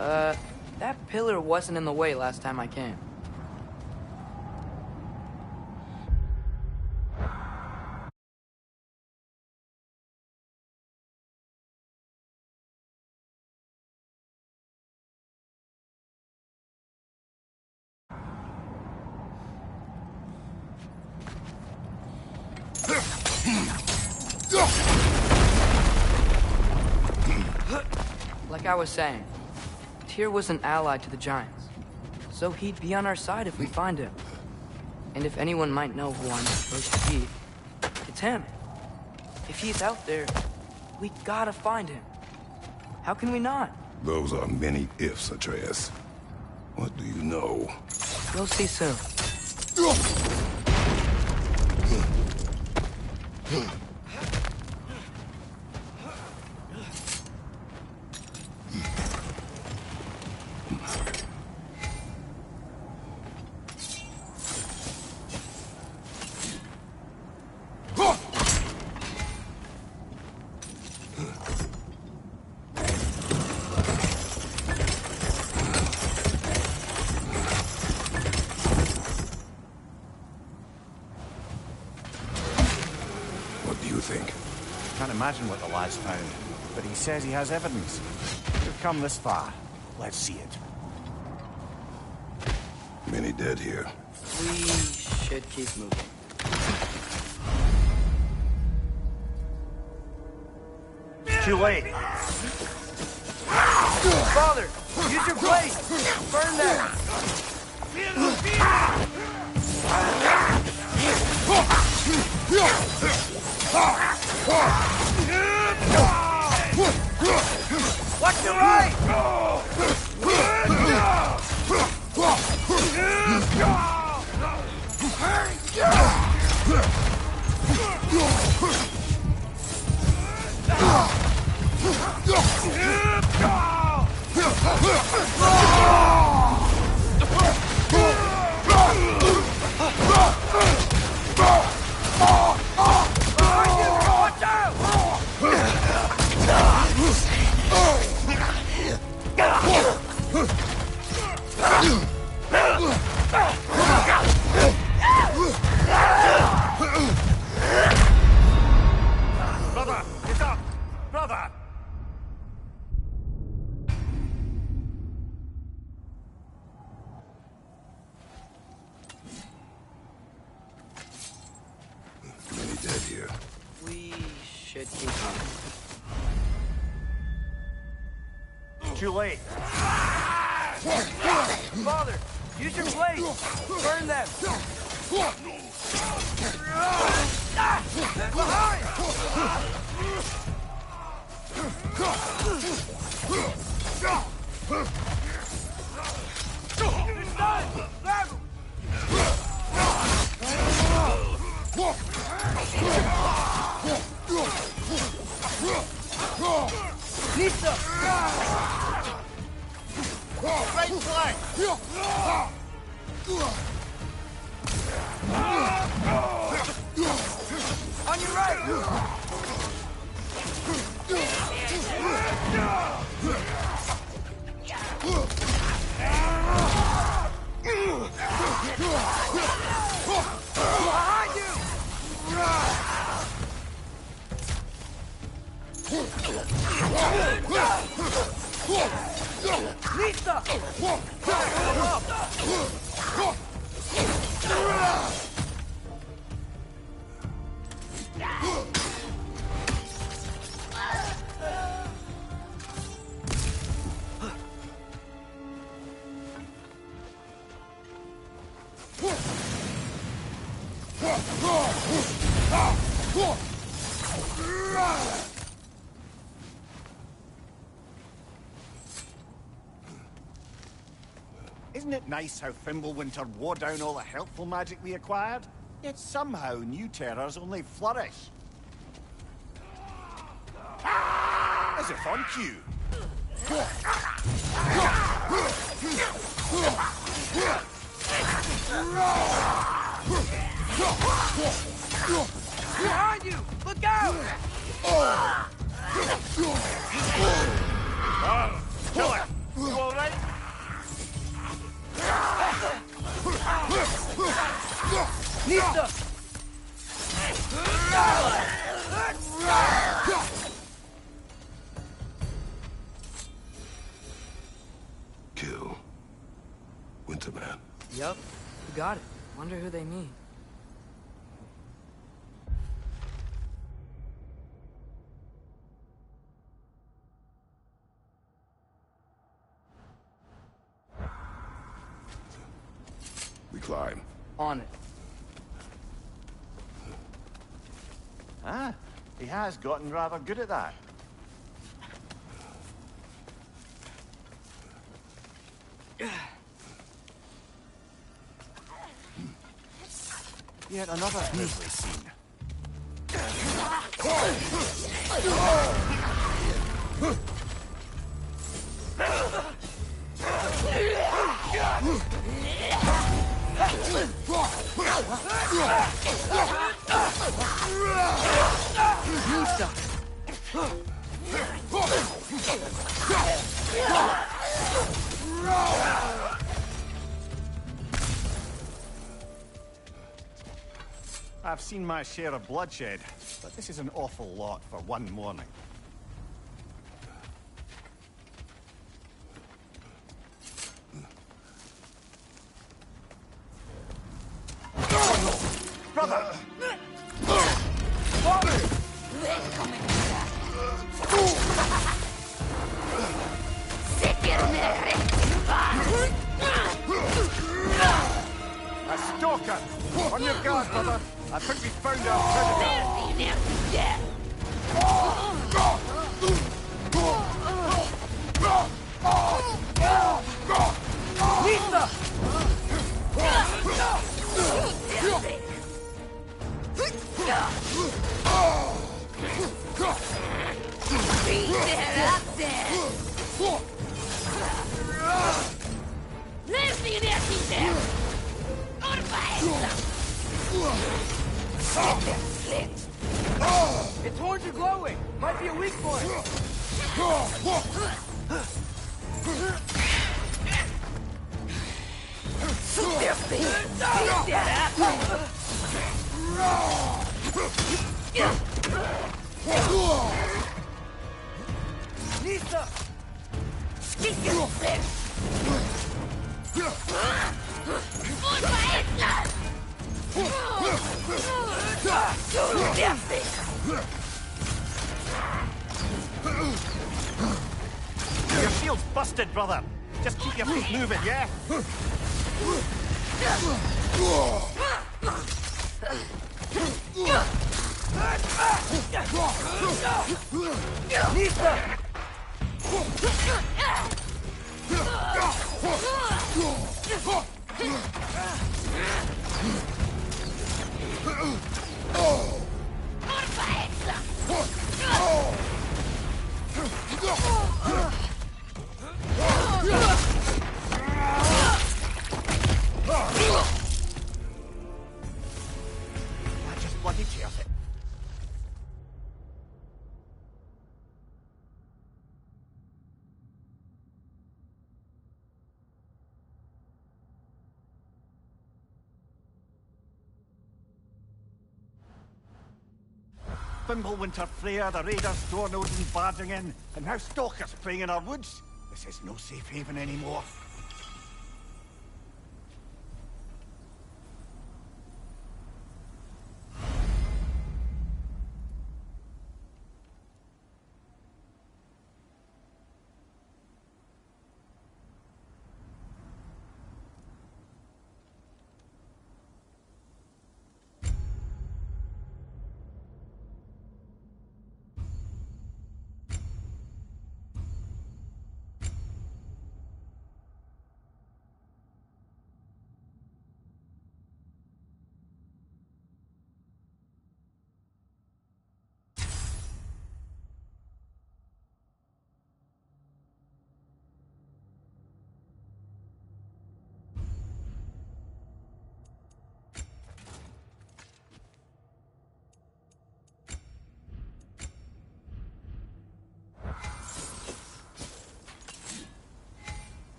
That pillar wasn't in the way last time I came. Like I was saying, Tyr was an ally to the Giants, so he'd be on our side if we find him. And if anyone might know who I'm supposed to be, it's him. If he's out there, we gotta find him. How can we not? Those are many ifs, Atreus. What do you know? We'll see soon. Can't imagine what the lad's found, but he says he has evidence. We've come this far. Let's see it. Many dead here. We should keep moving. It's too late. Father, use your blade! Burn them! Watch your right! Watch out! Brother, get up! Brother! Many dead here. We should keep moving. Too late. Father, use your blade! Burn them! Behind! It's done! Grab him! Nista! Right flank! On your right! Behind you! Lisa! Isn't it nice how Fimbulwinter wore down all the helpful magic we acquired? Yet somehow new terrors only flourish. As if on cue. Behind you! Look out! Kill him! You all right? Yup, you got it. Wonder who they mean. We climb. On it. Ah, he has gotten rather good at that. Yet another grisly scene. I've seen my share of bloodshed, but this is an awful lot for one morning. Brother! A stalker! On your guard, brother! I think we found our predator! Its horns are glowing! Might be a weak point! Nista! Your shield's busted, brother! Just keep your feet moving, yeah? Nista! That just bloody tears it. Fimbulwinter Freya, the raiders, door-nosing and barging in, and now stalkers preying in our woods. This is no safe haven anymore.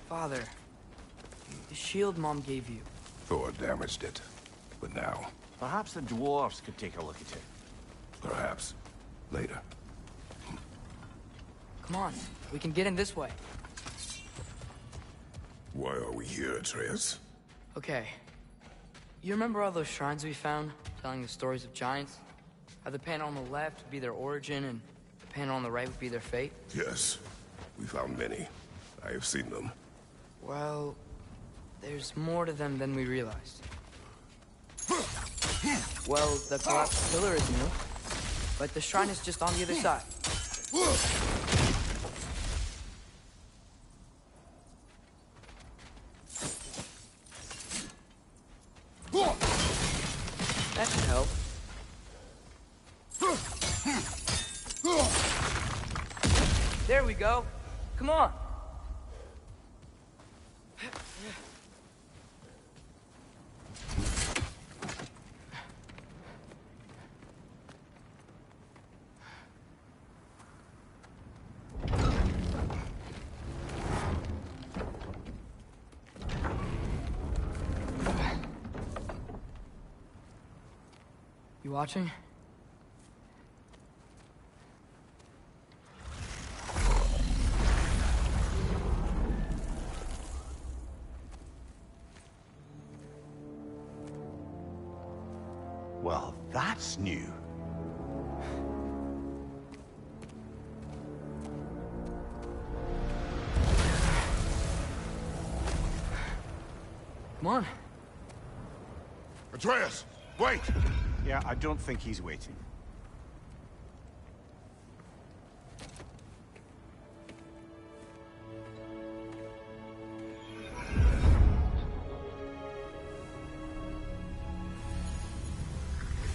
Father, the shield Mom gave you, Thor damaged it. But now, Perhaps the dwarves could take a look at it. perhaps, later. Come on, we can get in this way. Why are we here, Atreus? Okay. You remember all those shrines we found, telling the stories of giants? How the panel on the left would be their origin, and the panel on the right would be their fate? Yes, we found many. I have seen them. Well, there's more to them than we realized. Well, the collapsed pillar is new, but the shrine is just on the other side. That should help. There we go. Come on. You watching? Well, that's new. Come on. Atreus, wait! Yeah, I don't think he's waiting.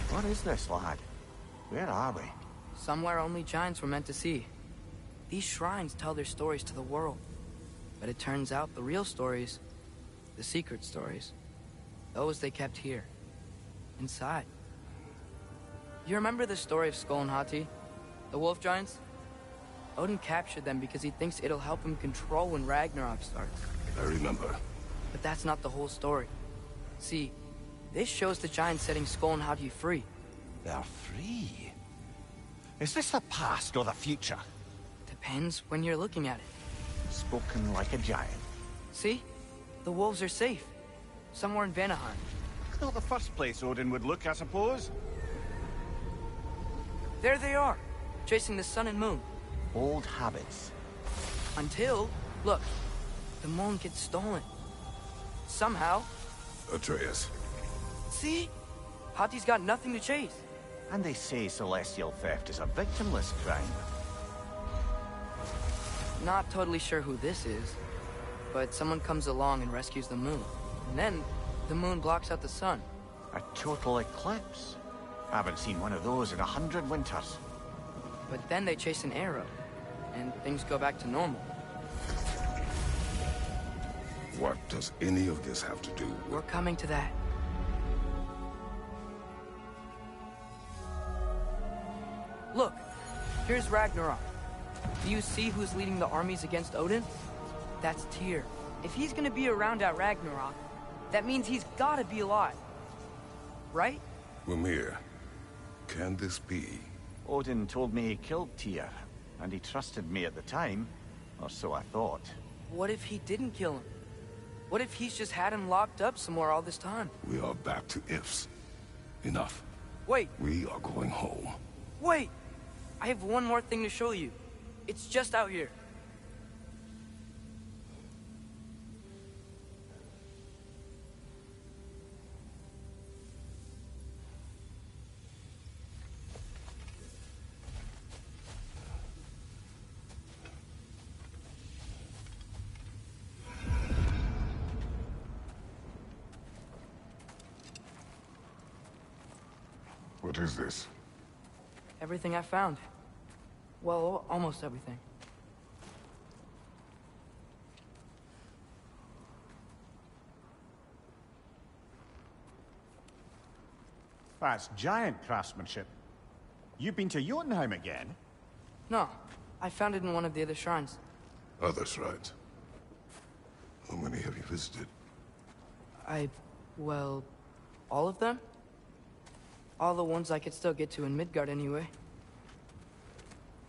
What is this, lad? Where are we? Somewhere only giants were meant to see. These shrines tell their stories to the world. But it turns out the real stories, the secret stories, those they kept here, inside. You remember the story of Skull and Hati, the wolf giants? Odin captured them because he thinks it'll help him control when Ragnarok starts. I remember. But that's not the whole story. See, this shows the giants setting Skull and Hati free. They're free. Is this the past or the future? Depends when you're looking at it. Spoken like a giant. See? The wolves are safe. Somewhere in Vanaheim. Not the first place Odin would look, I suppose. There they are, chasing the sun and moon. Old habits. Until, look, the moon gets stolen. Somehow. Atreus. See? Hati's got nothing to chase. And they say celestial theft is a victimless crime. Not totally sure who this is, but someone comes along and rescues the moon. And then, the moon blocks out the sun. A total eclipse. I haven't seen one of those in 100 winters. But then they chase an arrow, and things go back to normal. What does any of this have to do with... We're coming to that. Look, here's Ragnarok. Do you see who's leading the armies against Odin? That's Tyr. If he's gonna be around at Ragnarok, that means he's gotta be alive. Right? Mimir, can this be? Odin told me he killed Tyr, and he trusted me at the time, or so I thought. What if he didn't kill him? What if he's just had him locked up somewhere all this time? We are back to ifs. Enough. Wait, We are going home. wait! I have one more thing to show you. It's just out here. What is this? Everything I found. Well, almost everything. That's giant craftsmanship. You've been to Jotunheim again? No, I found it in one of the other shrines. Other shrines. How many have you visited? I Well, all of them? All the ones I could still get to in Midgard anyway.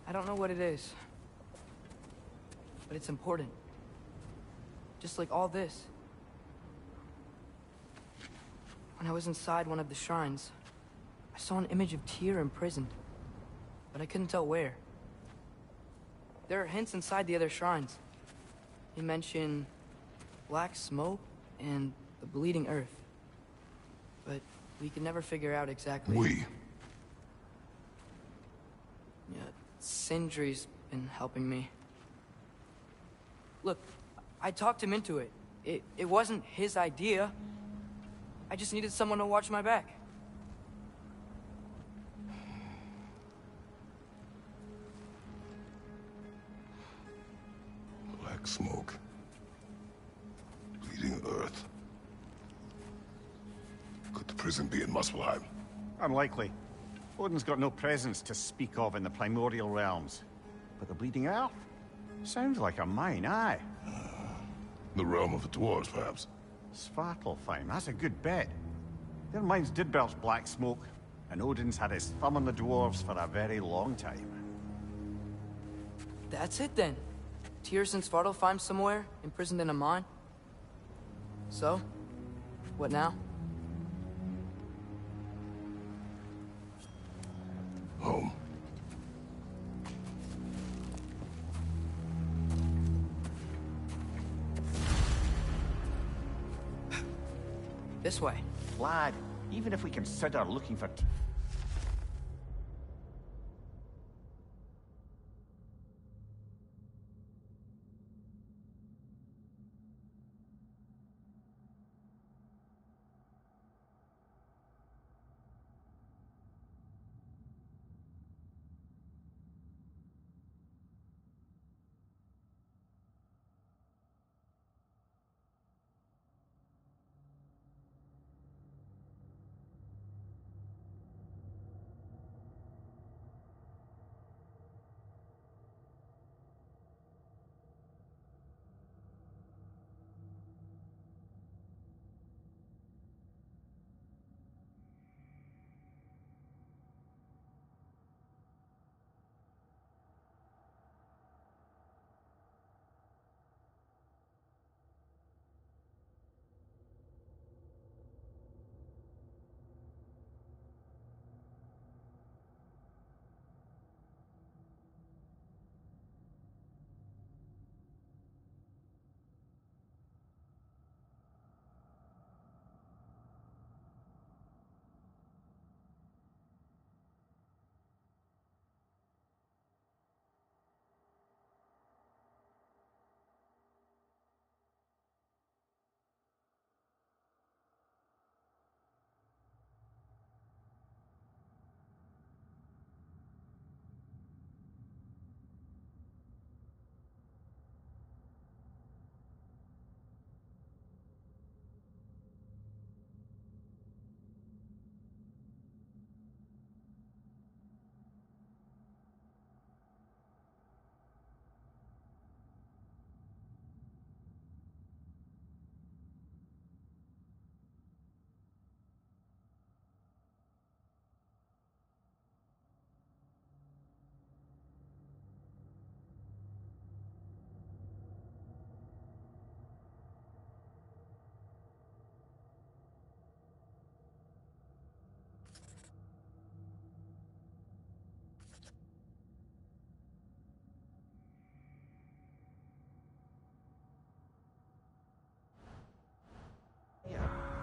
I don't know what it is, but it's important. Just like all this. When I was inside one of the shrines, I saw an image of Tyr imprisoned, but I couldn't tell where. There are hints inside the other shrines. They mention black smoke and the bleeding earth. But we could never figure out exactly. Yeah, Sindri's been helping me. Look, I talked him into it. It wasn't his idea. I just needed someone to watch my back. Black smoke. Bleeding earth. Could the prison be in Muspelheim? Unlikely. Odin's got no presence to speak of in the primordial realms. But the Bleeding Earth? Sounds like a mine, aye. The realm of the dwarves, perhaps? Svartalfheim, that's a good bet. Their mines did belch black smoke, and Odin's had his thumb on the dwarves for a very long time. That's it then. Tyr's in Svartalfheim somewhere, imprisoned in a mine. So, what now? Home. This way. Lad, even if we consider looking for...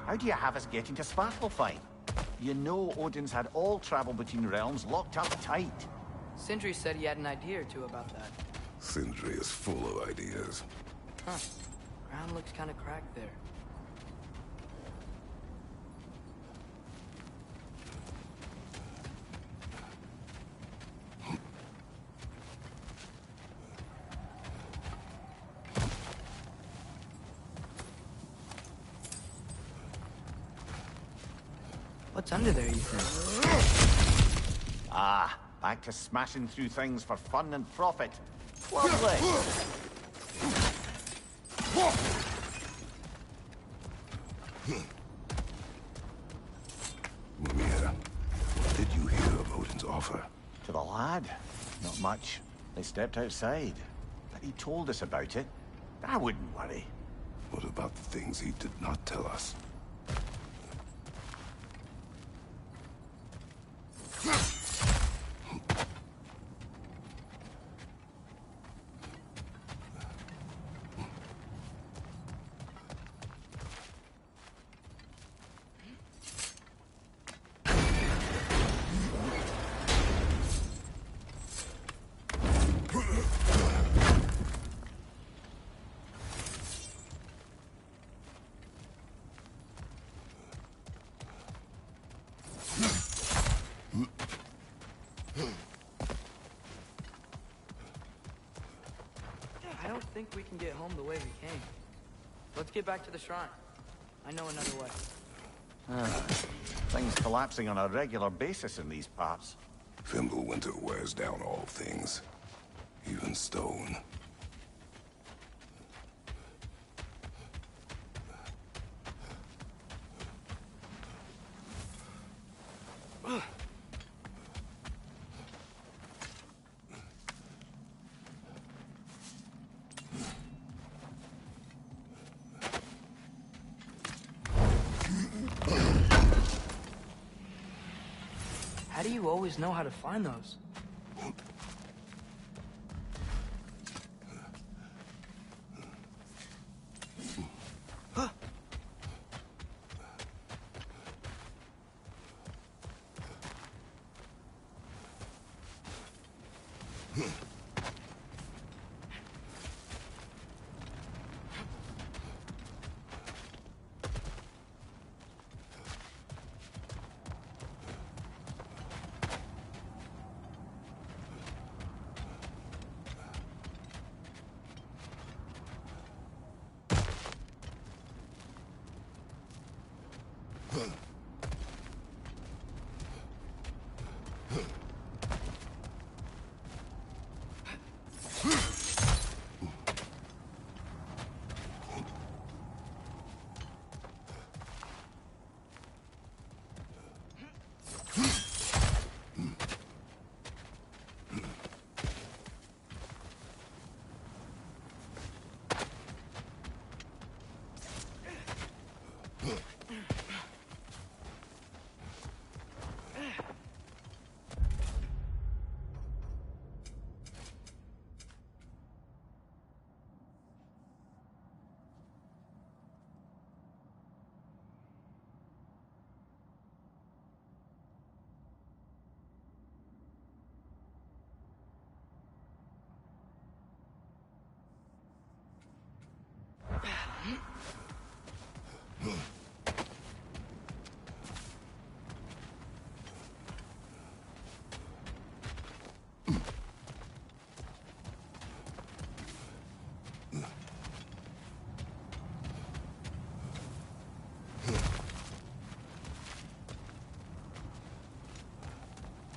How do you have us getting to Svartalfheim? You know Odin's had all travel between realms locked up tight. Sindri said he had an idea or two about that. Sindri is full of ideas. Huh. Ground looks kind of cracked there. What's under there, you think? Ah, back to smashing through things for fun and profit. Lovely! to the lad? Not much. They stepped outside. But he told us about it. I wouldn't worry. What about the things he did not tell us? I don't think we can get home the way we came. Let's get back to the shrine. I know another way. Things collapsing on a regular basis in these parts. Fimbulwinter wears down all things, even stone. How do you always know how to find those?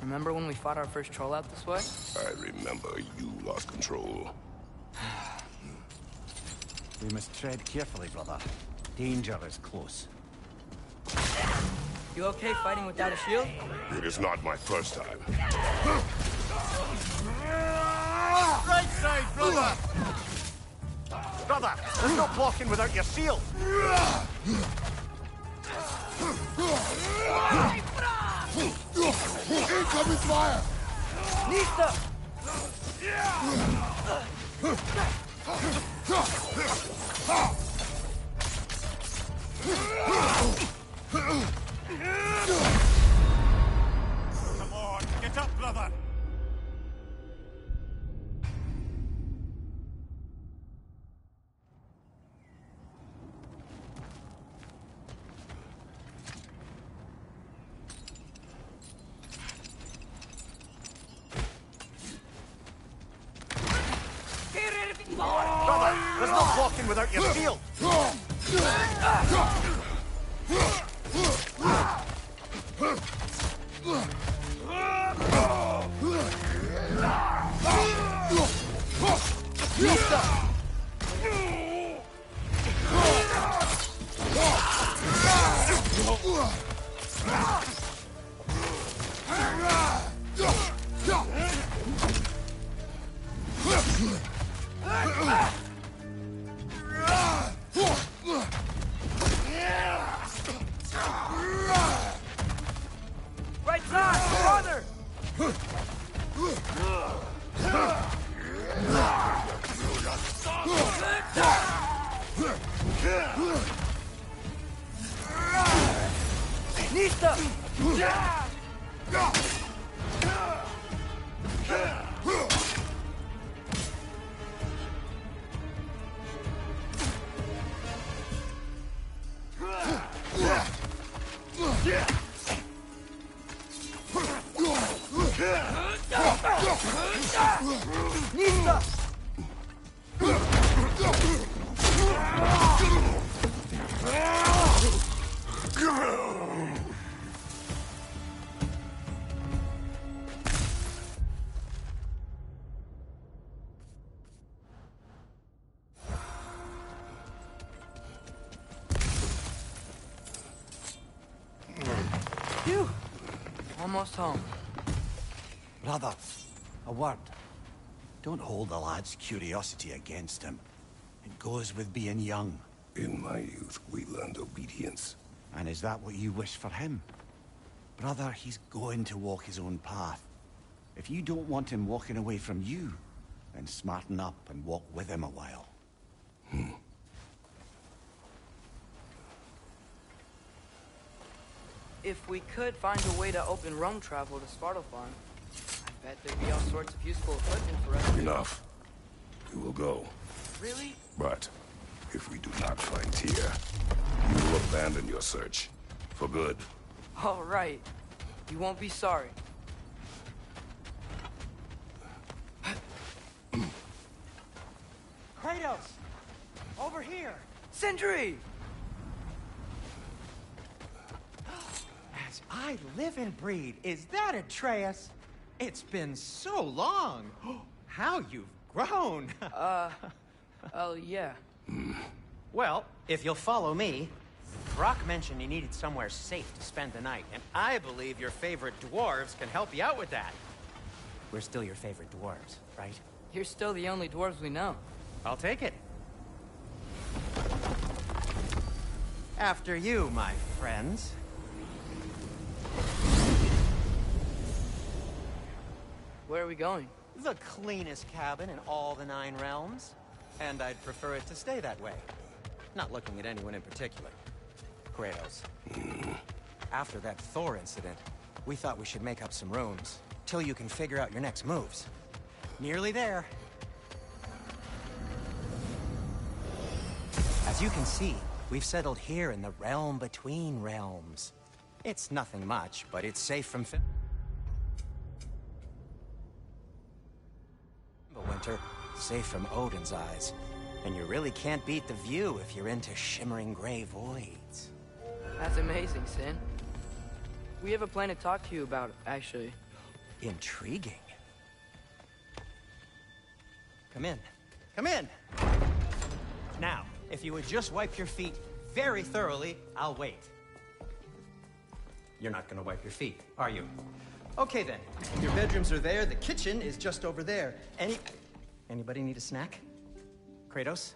Remember when we fought our first troll out this way? I remember you lost control. We must tread carefully, brother. Danger is close. You okay fighting without a shield? It is not my first time. Right side, brother! Brother, there's no blocking without your shield! Incoming fire! Nista! Come on, get up, brother! Brother, there's no blocking without your shield! Right side, farther! Nista! Nista! Phew! Almost home. Brother, a word. Don't hold the lad's curiosity against him. It goes with being young. In my youth, we learned obedience. And is that what you wish for him? Brother, he's going to walk his own path. If you don't want him walking away from you, then smarten up and walk with him a while. If we could find a way to open Rome travel to Svartalfheim, I bet there'd be all sorts of useful equipment for us. Enough. We will go. Really? But if we do not find Tyr, you will abandon your search. For good. All right. You won't be sorry. Kratos! Over here! Sindri! As I live and breathe, is that Atreus? It's been so long! How you've grown! Oh, yeah. Well, if you'll follow me, Brock mentioned you needed somewhere safe to spend the night, and I believe your favorite dwarves can help you out with that. We're still your favorite dwarves, right? You're still the only dwarves we know. I'll take it. After you, my friends. Where are we going? The cleanest cabin in all the 9 realms. And I'd prefer it to stay that way. Not looking at anyone in particular. Kratos. After that Thor incident, we thought we should make up some rooms, till you can figure out your next moves. Nearly there. As you can see, we've settled here in the realm between realms. It's nothing much, but it's safe from winter, safe from Odin's eyes. And you really can't beat the view if you're into shimmering gray voids. That's amazing, Sin. We have a plan to talk to you about, actually. Intriguing. Come in. Come in! Now, if you would just wipe your feet very thoroughly, I'll wait. You're not gonna wipe your feet, are you? Okay then. Your bedrooms are there, the kitchen is just over there. Anybody need a snack? Kratos?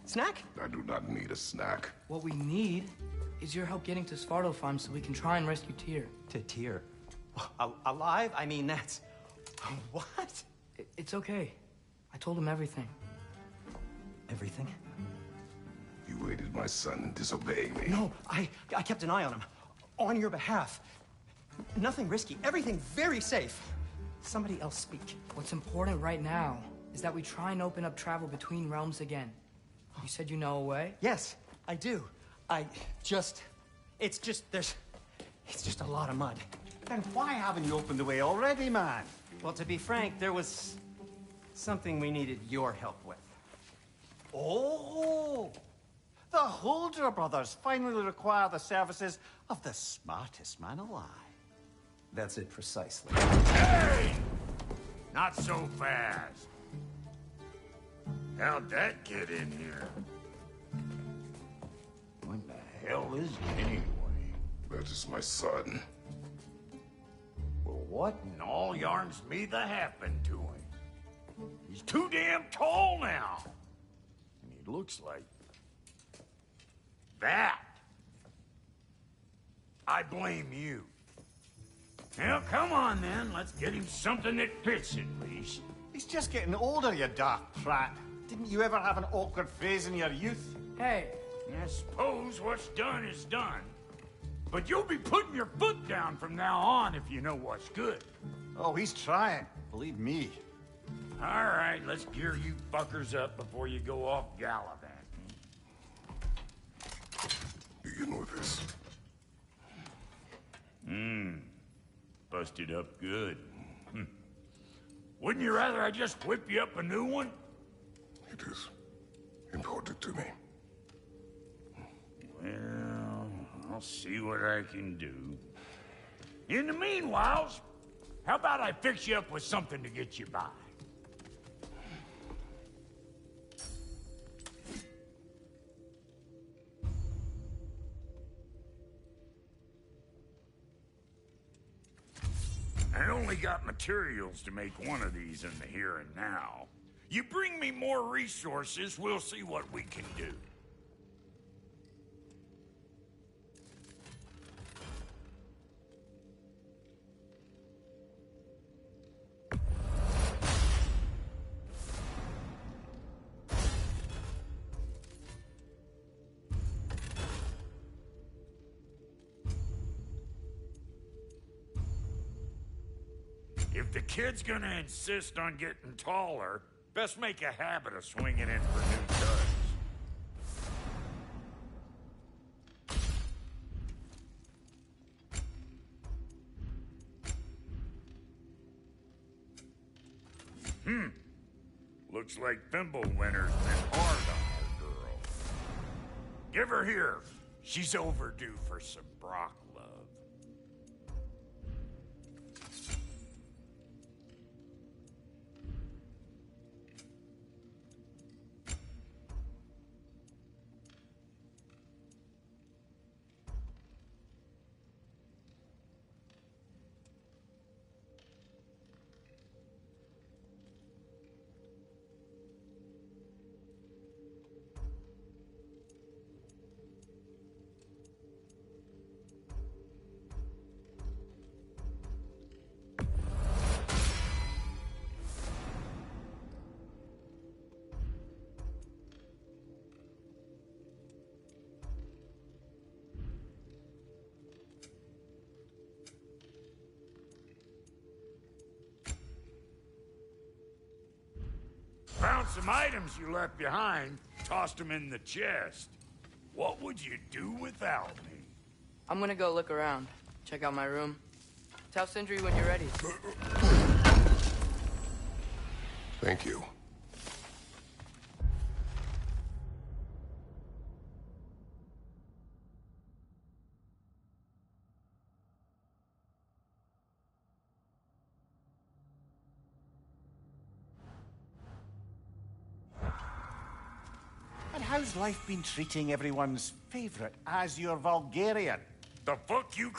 Snack? I do not need a snack. What we need is your help getting to Svartalfheim so we can try and rescue Tyr. To Tyr. Alive? I mean, that's... What? It's okay. I told him everything. Everything? You aided my son in disobeying me. No, I kept an eye on him. On your behalf. Nothing risky. Everything very safe. Somebody else speak. What's important right now is that we try and open up travel between realms again. You said you know a way? Yes, I do. It's just a lot of mud. Then why haven't you opened the way already, man? Well, to be frank, there was something we needed your help with. Oh! The Holder brothers finally require the services of the smartest man alive. That's it precisely. Hey! Not so fast. How'd that get in here? What the hell is he anyway? That is my son. Well, what in all yarns me that happened to him? He's too damn tall now. And he looks like... that. I blame you. Well, come on then. Let's get him something that fits at least. He's just getting older, you daft prat. Didn't you ever have an awkward phase in your youth? Hey, I suppose what's done is done. But you'll be putting your foot down from now on if you know what's good. Oh, he's trying. Believe me. All right, let's gear you fuckers up before you go off gallivanting. Do you know this? Busted up good. Wouldn't you rather I just whip you up a new one? It is important to me. Well, I'll see what I can do. In the meanwhile, how about I fix you up with something to get you by? I only got materials to make one of these in the here and now. You bring me more resources, we'll see what we can do. If the kid's gonna insist on getting taller, best make a habit of swinging in for new duds. Looks like Thimblewinter's been hard on our girl. Give her here. She's overdue for some Brock love. Found some items you left behind, tossed them in the chest. What would you do without me? I'm gonna go look around. Check out my room. Tell Sindri when you're ready. Thank you. And how's life been treating everyone's favorite Azure Vulgarian? The fuck you...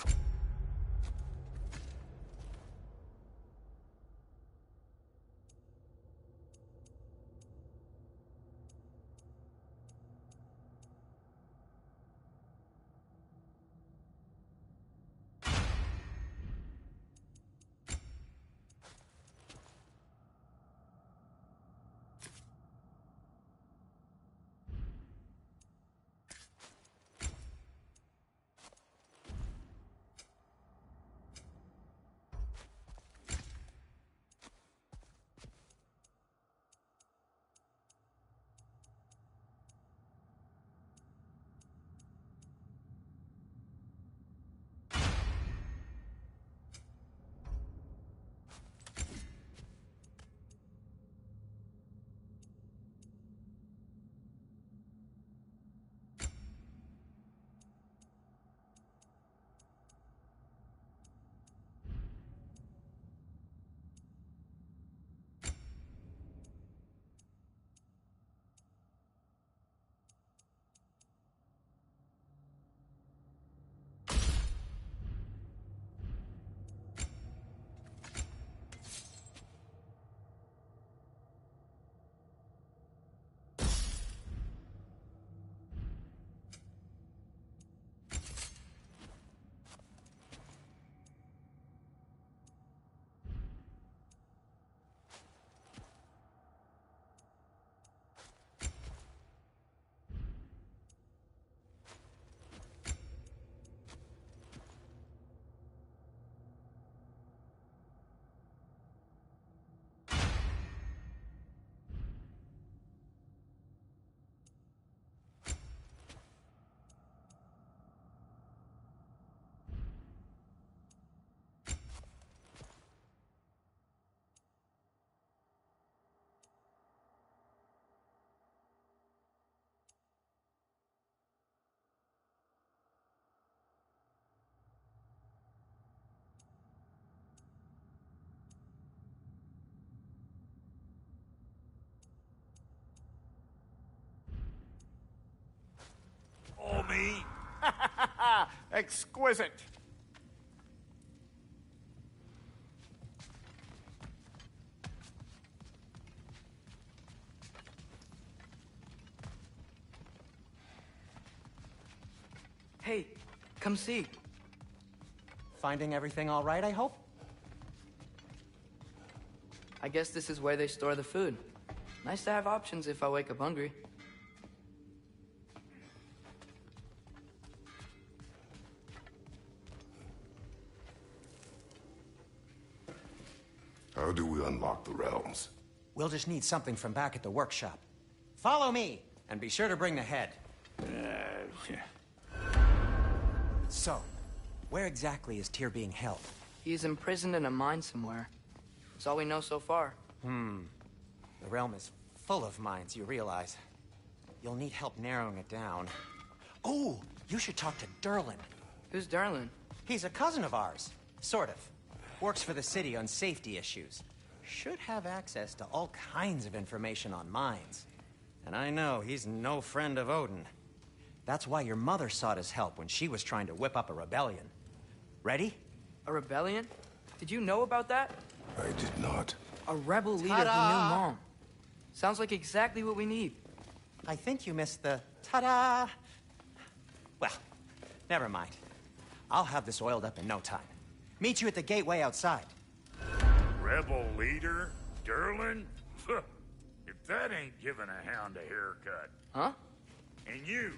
Exquisite. Hey, come see. Finding everything all right, I hope? I guess this is where they store the food. Nice to have options if I wake up hungry. How do we unlock the realms? We'll just need something from back at the workshop. Follow me, and be sure to bring the head. So, where exactly is Tyr being held? He's imprisoned in a mine somewhere. That's all we know so far. The realm is full of mines, you realize. You'll need help narrowing it down. Oh, you should talk to Derlin. Who's Darlin? He's a cousin of ours. Sort of. Works for the city on safety issues. Should have access to all kinds of information on mines. And I know he's no friend of Odin. That's why your mother sought his help when she was trying to whip up a rebellion. Ready? A rebellion? Did you know about that? I did not. A rebel leader who knew Mom. Sounds like exactly what we need. I think you missed the ta-da. Well, never mind. I'll have this oiled up in no time. Meet you at the gateway outside. Rebel leader? Derlin? If that ain't giving a hound a haircut. Huh? And you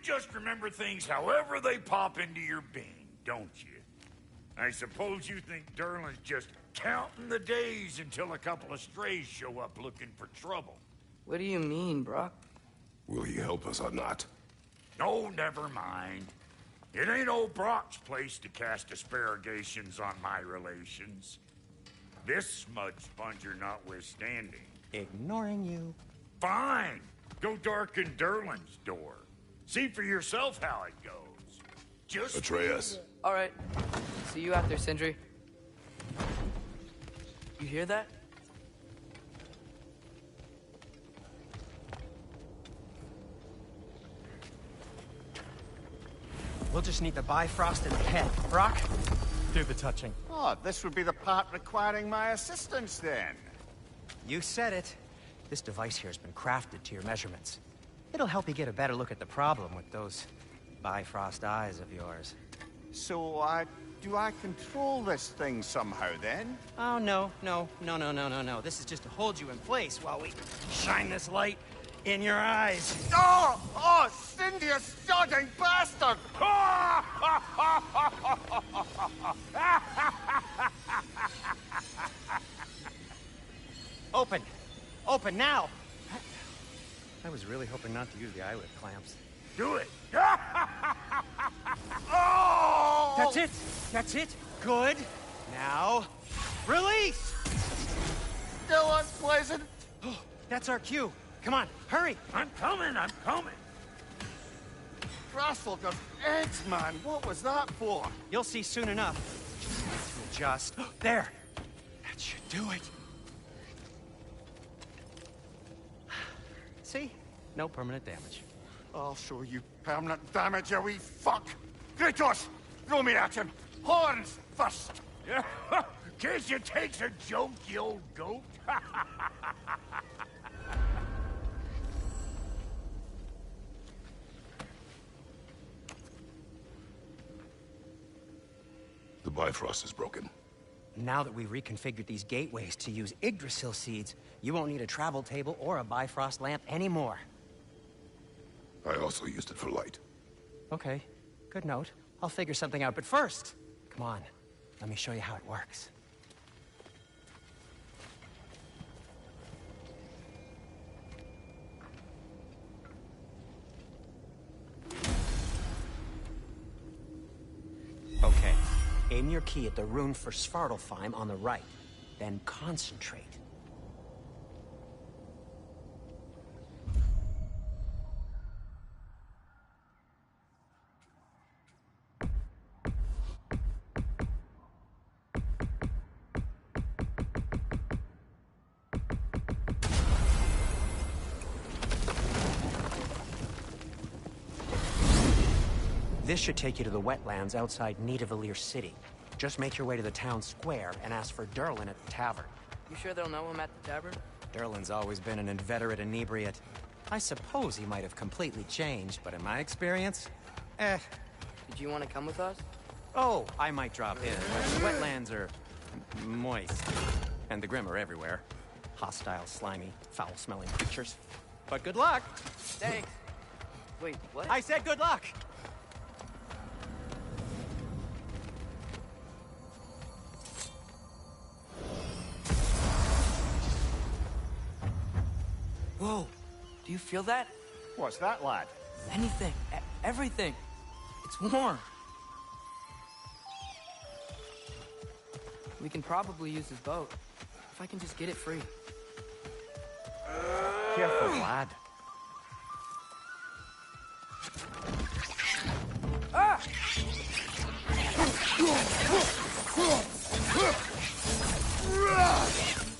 just remember things however they pop into your being, don't you? I suppose you think Derlin's just counting the days until a couple of strays show up looking for trouble. What do you mean, Brock? Will he help us or not? No, never mind. It ain't old Brock's place to cast asparagations on my relations. This smudge sponger notwithstanding. Ignoring you. Fine. Go darken Derlin's door. See for yourself how it goes. Just Atreus. All right. See you out there, Sindri. You hear that? We'll just need the Bifrost in the head. Brock, do the touching. Oh, this would be the part requiring my assistance then. You said it. This device here has been crafted to your measurements. It'll help you get a better look at the problem with those Bifrost eyes of yours. So, do I control this thing somehow then? Oh, no. This is just to hold you in place while we shine this light in your eyes. Oh, Cindy, you sodding bastard! Open! Open now! I was really hoping not to use the eyelid clamps. do it. Oh! That's it! That's it! Good! Now, release! Still unpleasant. That's our cue. Come on, hurry! I'm coming. Russell, the eggs, man. What was that for? You'll see soon enough. Just there. That should do it. See? No permanent damage. I'll show you permanent damage, you wee fuck. Kratos, throw me at him. Horns first. Guess you takes a joke, you old goat. The Bifrost is broken. Now that we've reconfigured these gateways to use Yggdrasil seeds, you won't need a travel table or a Bifrost lamp anymore. I also used it for light. Okay, good note. I'll figure something out, but first, come on, let me show you how it works. Okay, aim your key at the rune for Svartalfheim on the right, then concentrate. This should take you to the wetlands outside Nidavellir City. Just make your way to the town square and ask for Derlin at the tavern. You sure they'll know him at the tavern? Derlin's always been an inveterate inebriate. I suppose he might have completely changed, but in my experience, Did you want to come with us? Oh, I might drop in, but the wetlands are moist. And the Grim are everywhere. Hostile, slimy, foul-smelling creatures. But good luck! Thanks. Wait, what? I said good luck! Whoa! Do you feel that? What's that, lad? Anything. Everything. It's warm. We can probably use his boat. If I can just get it free. Careful, lad. Ah!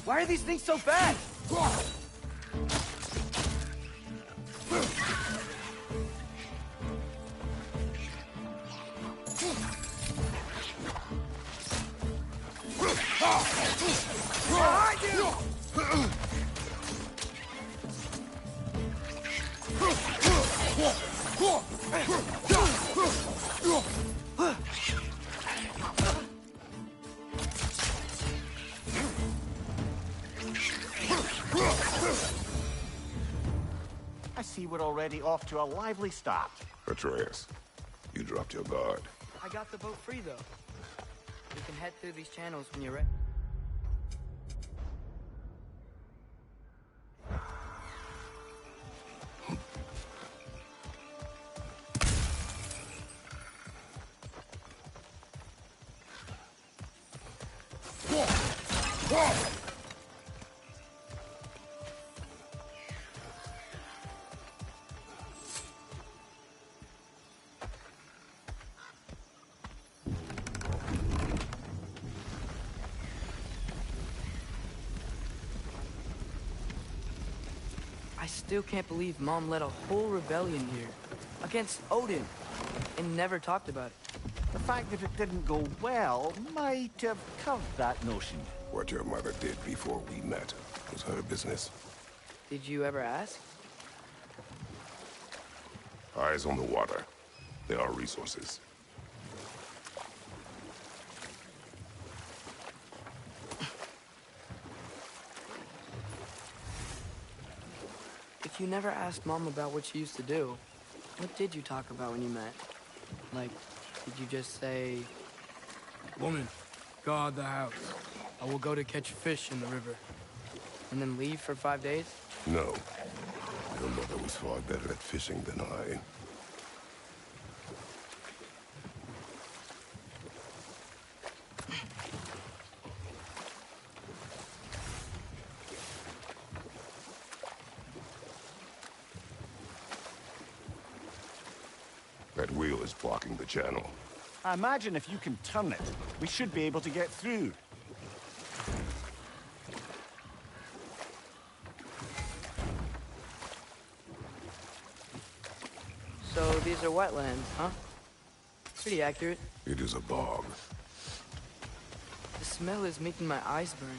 Why are these things so bad? Behind you! I see we're already off to a lively start. Atreus, you dropped your guard. I got the boat free, though. We can head through these channels when you're ready. I still can't believe Mom led a whole rebellion here. Against Odin. And never talked about it. The fact that it didn't go well might have curved that notion. What your mother did before we met was her business. Did you ever ask? Eyes on the water. There are resources. If you never asked Mom about what she used to do, what did you talk about when you met? Like, did you just say... Woman, guard the house. I will go to catch fish in the river. And then leave for 5 days? No. Your mother was far better at fishing than I. That wheel is blocking the channel. I imagine if you can turn it, we should be able to get through. So these are wetlands, huh? Pretty accurate. It is a bog. The smell is making my eyes burn.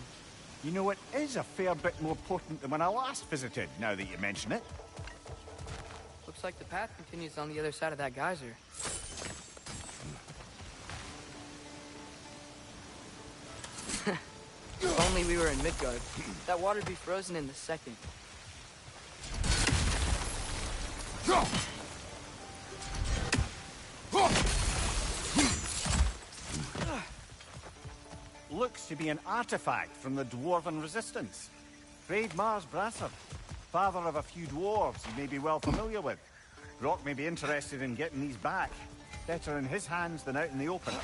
You know, it is a fair bit more potent than when I last visited, now that you mention it. Looks like the path continues on the other side of that geyser. If only we were in Midgard. That water'd be frozen in the second. Looks to be an artifact from the Dwarven Resistance. Mars Brasser, father of a few dwarves you may be well familiar with. Rock may be interested in getting these back. Better in his hands than out in the open.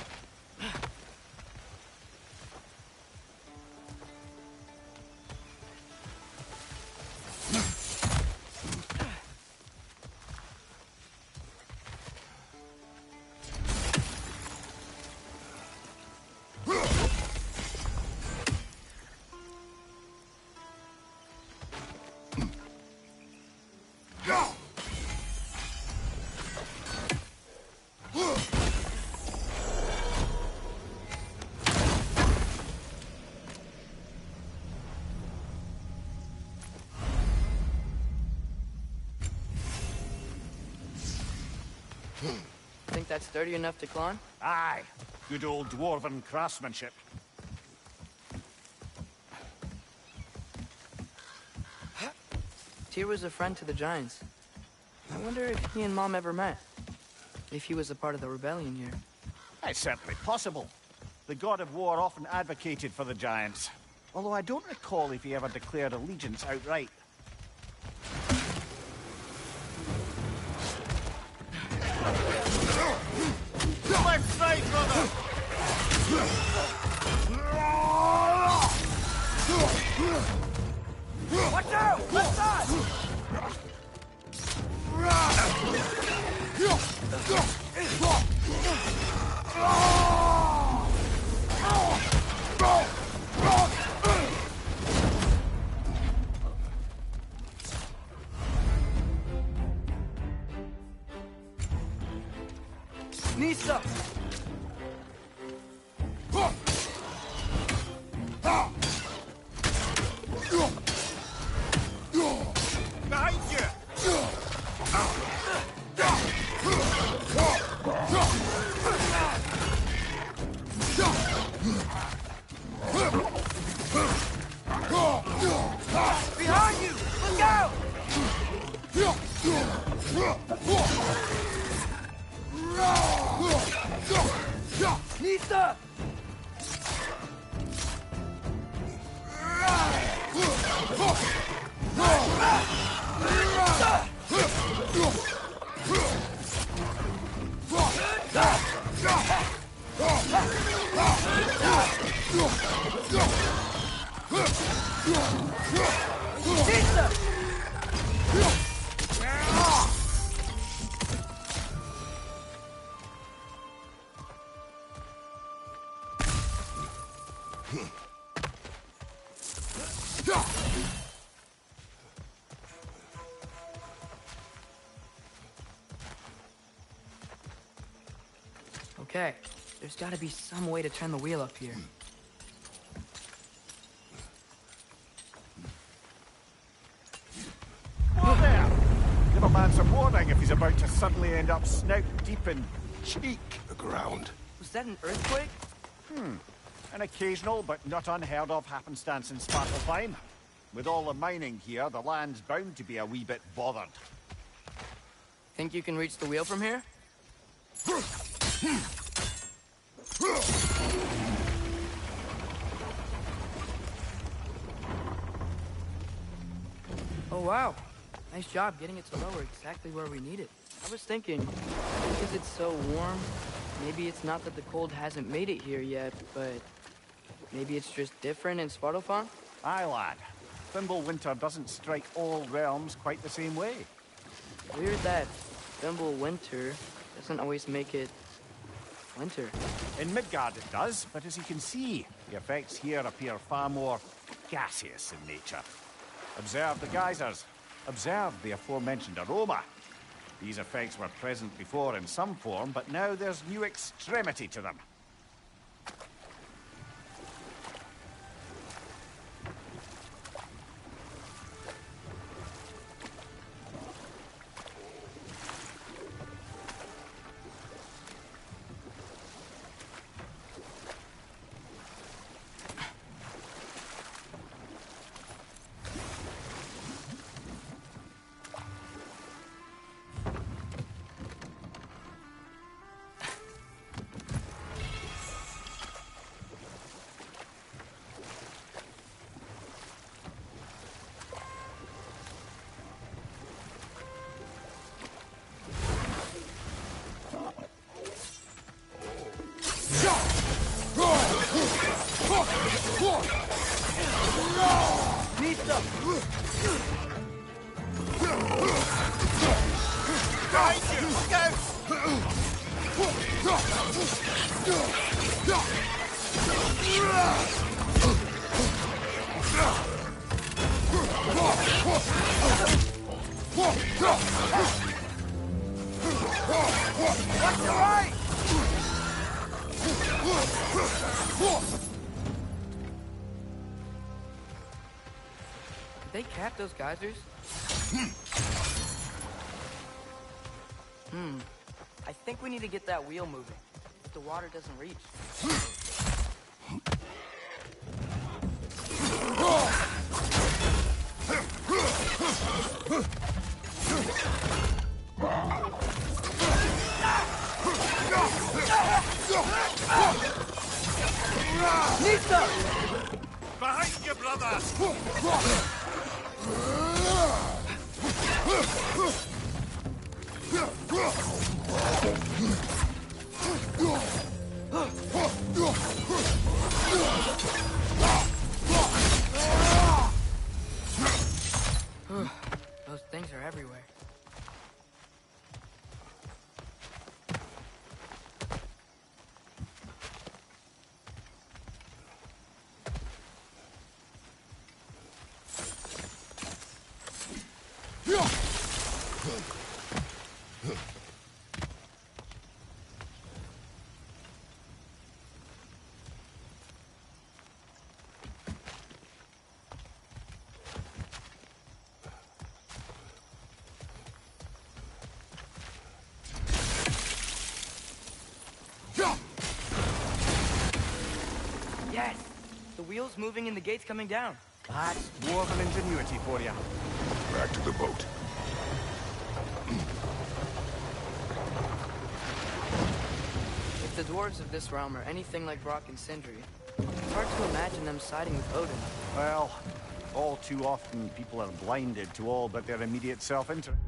Think that's sturdy enough to climb? Aye. Good old dwarven craftsmanship. Tyr was a friend to the Giants. I wonder if he and Mom ever met. If he was a part of the rebellion here. It's certainly possible. The god of war often advocated for the Giants. Although I don't recall if he ever declared allegiance outright. Left side, brother! Watch out! Left side! Nisa! Behind you! Behind you! Look out! Nisa! Nisa! Okay, there's gotta be some way to turn the wheel up here. Whoa there! Give a man some warning if he's about to suddenly end up snout deep in cheek. The ground. Was that an earthquake? An occasional but not unheard of happenstance in Svartalfheim. With all the mining here, the land's bound to be a wee bit bothered. Think you can reach the wheel from here? Oh wow, nice job getting it to lower exactly where we need it. I was thinking, because it's so warm, maybe it's not that the cold hasn't made it here yet, but maybe it's just different in Svartalfheim? Aye, lad. Thimble winter doesn't strike all realms quite the same way. Weird that Thimble winter doesn't always make it winter. In Midgard it does, but as you can see, the effects here appear far more gaseous in nature. Observe the geysers. Observe the aforementioned aroma. These effects were present before in some form, but now there's new extremity to them. Did they cap those geysers? I think we need to get that wheel moving. If the water doesn't reach. Nista! Behind you, brother! Those things are everywhere. Yes! The wheel's moving and the gate's coming down. That's dwarven ingenuity for you. Back to the boat. If the dwarves of this realm are anything like Rock and Sindri, it's hard to imagine them siding with Odin. Well, all too often people are blinded to all but their immediate self-interest.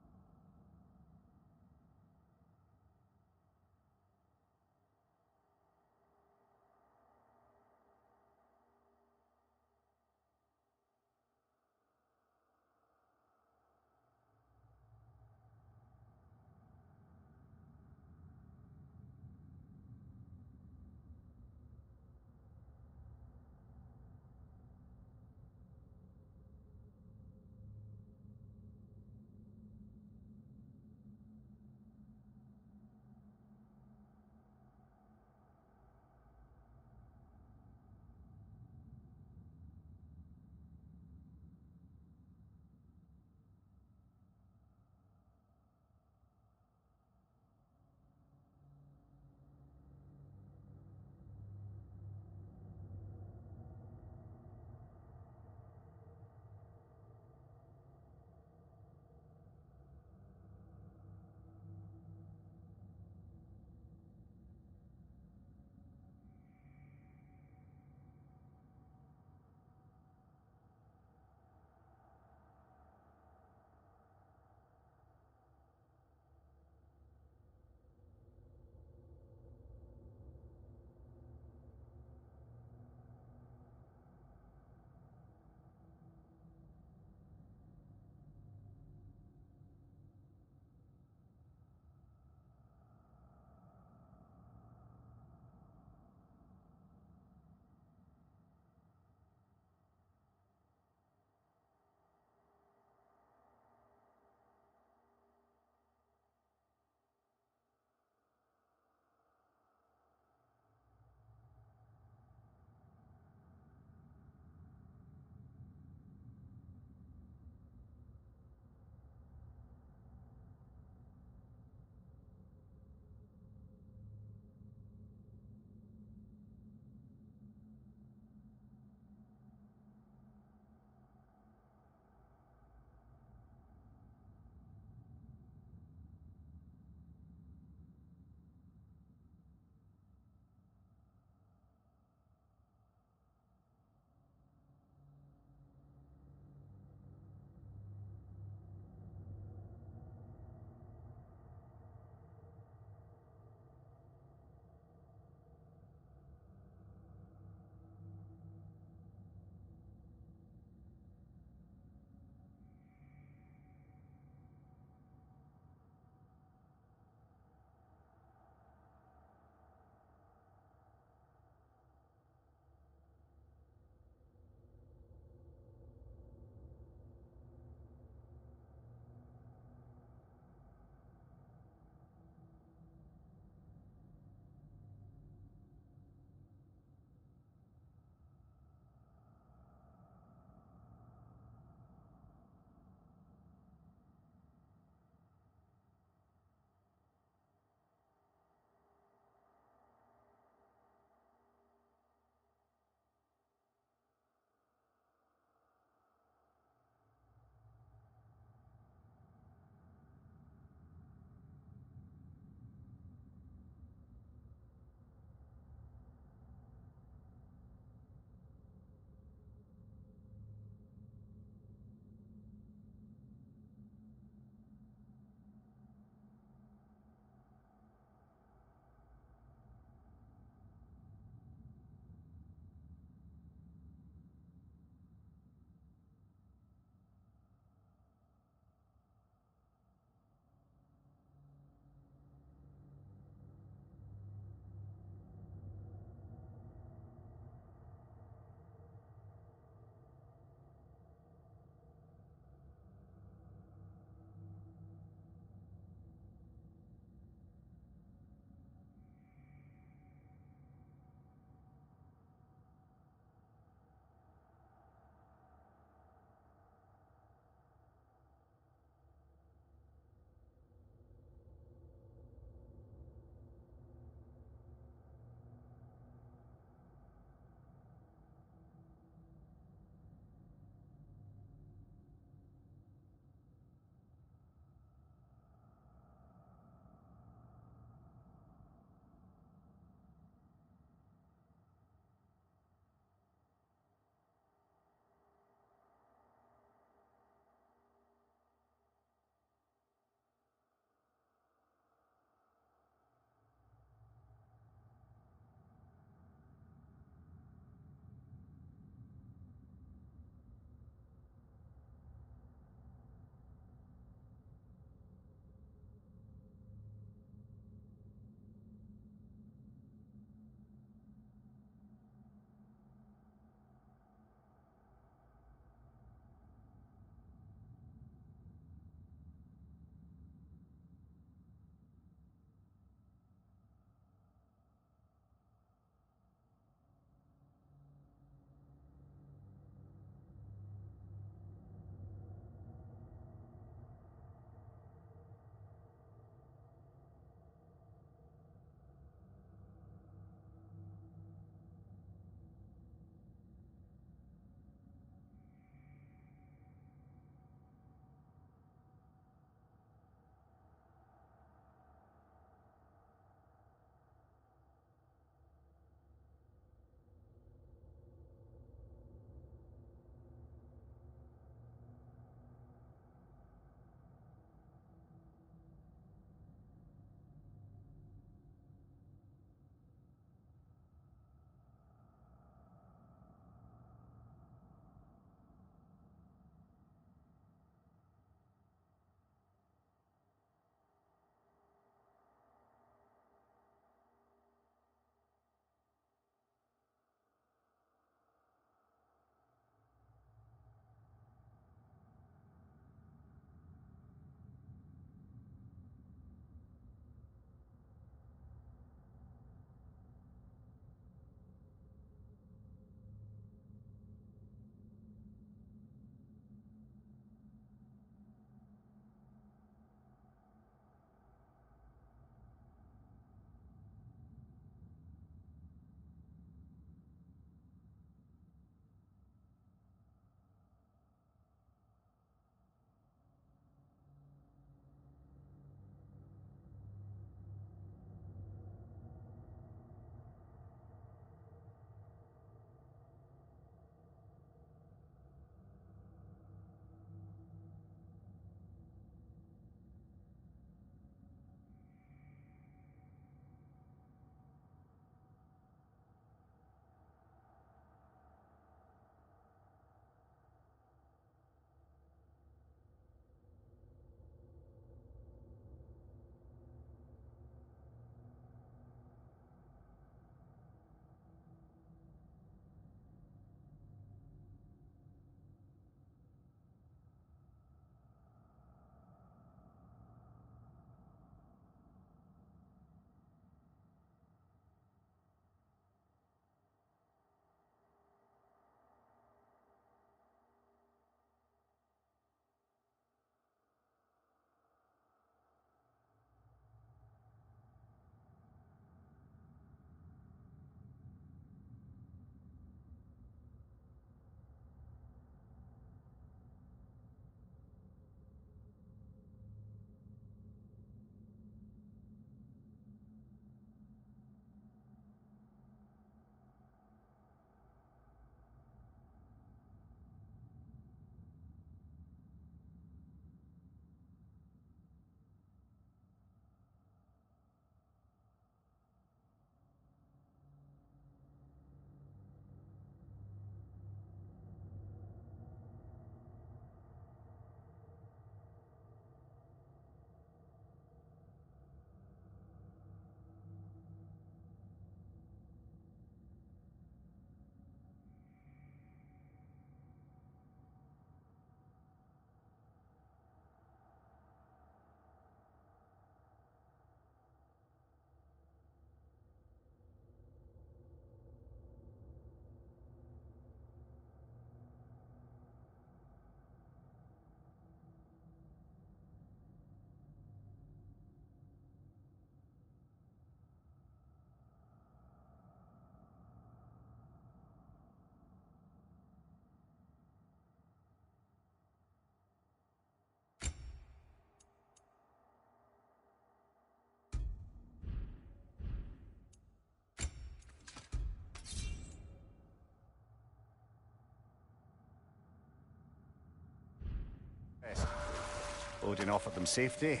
Odin offered them safety,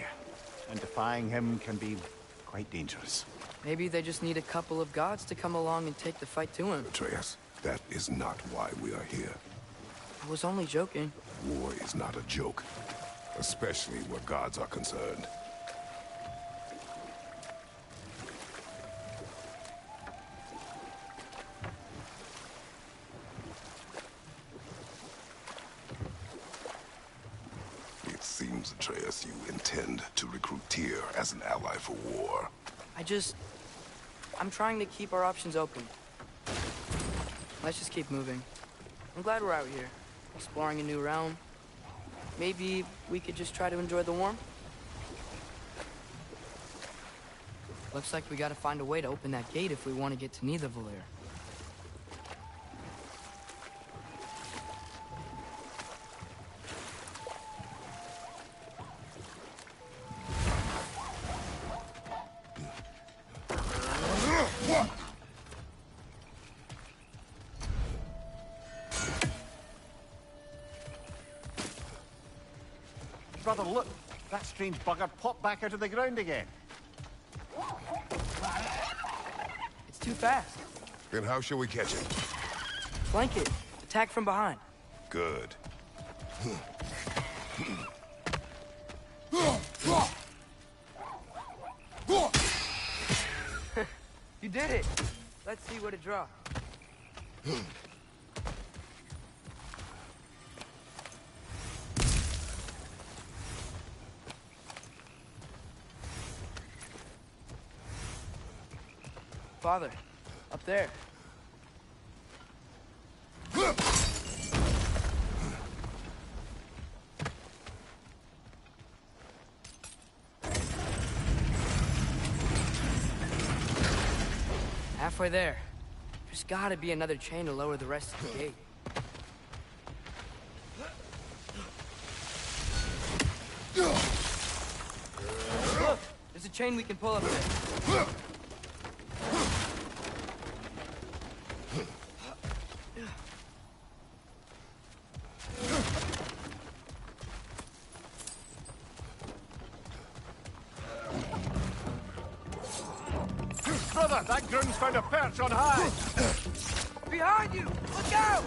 and defying him can be quite dangerous. Maybe they just need a couple of gods to come along and take the fight to him. Atreus, that is not why we are here. I was only joking. War is not a joke, especially where gods are concerned. It seems, Atreus, you intend to recruit Tyr as an ally for war. I'm trying to keep our options open. Let's just keep moving. I'm glad we're out here, exploring a new realm. Maybe we could just try to enjoy the warmth? Looks like we gotta find a way to open that gate if we want to get to Nidavellir. Brother, look! That strange bugger popped back out of the ground again. It's too fast. Then how shall we catch it? Flank it. Attack from behind. Good. You did it! Let's see what it draws. Father, up there. Halfway there. There's gotta be another chain to lower the rest of the gate. Look! There's a chain we can pull up there. Brother, that ground's found a perch on high! Behind you! Look out!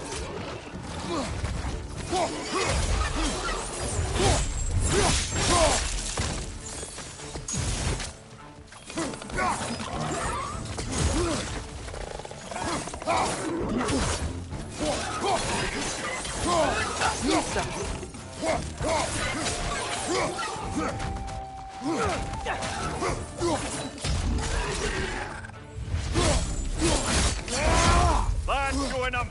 That's going up!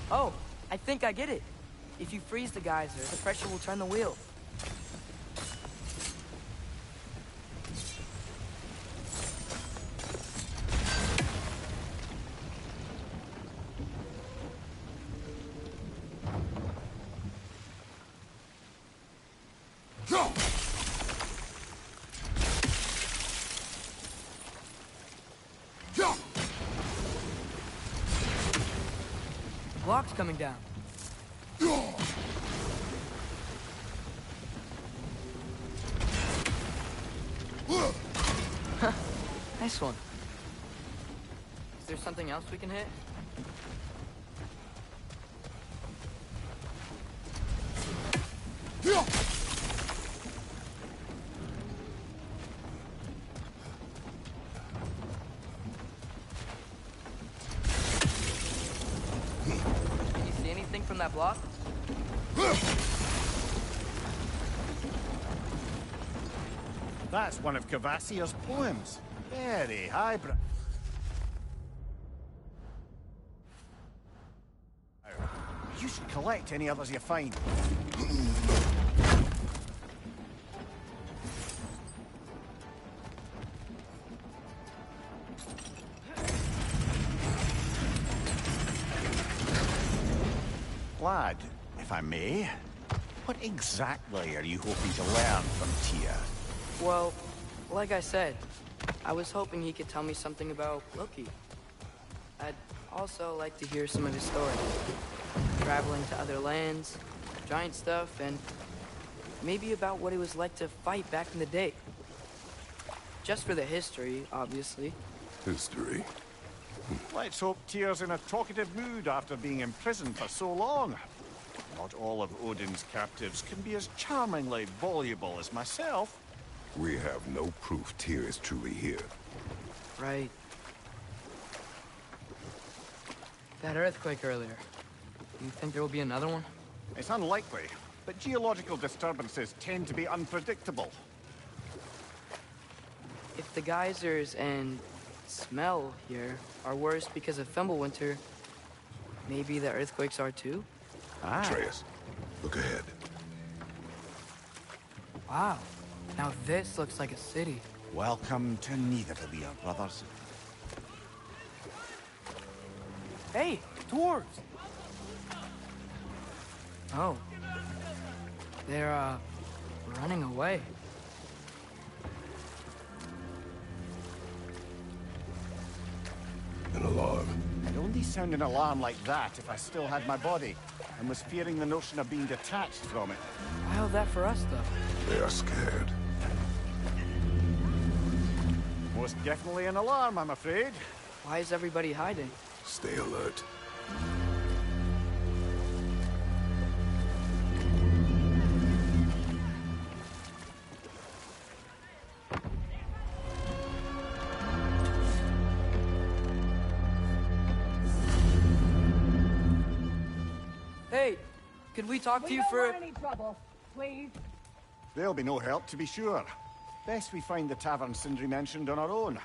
Oh, I think I get it. If you freeze the geyser, the pressure will turn the wheel. Block's coming down. Nice one. Is there something else we can hit? From that block? That's one of Cavassier's poems. Very highbrow. You should collect any others you find. Lad, if I may. What exactly are you hoping to learn from Tyr? Well, like I said, I was hoping he could tell me something about Loki. I'd also like to hear some of his stories. Traveling to other lands, giant stuff, and maybe about what it was like to fight back in the day. Just for the history, obviously. History? Let's hope Tyr's in a talkative mood after being imprisoned for so long. Not all of Odin's captives can be as charmingly voluble as myself. We have no proof Tyr is truly here. Right. That earthquake earlier. Do you think there will be another one? It's unlikely, but geological disturbances tend to be unpredictable. If the geysers and smell here are worse because of Fimbulwinter, maybe the earthquakes are too? Atreus, look ahead. Wow. Now this looks like a city. Welcome to Nidavellir, brothers. Hey, dwarves! Oh. They're, running away. An alarm. I'd only sound an alarm like that if I still had my body, and was fearing the notion of being detached from it. Why all that for us, though? They are scared. Most definitely an alarm, I'm afraid. Why is everybody hiding? Stay alert. Hey, could we talk to you don't for... want any trouble, please. There'll be no help, to be sure. Best we find the tavern Sindri mentioned on our own.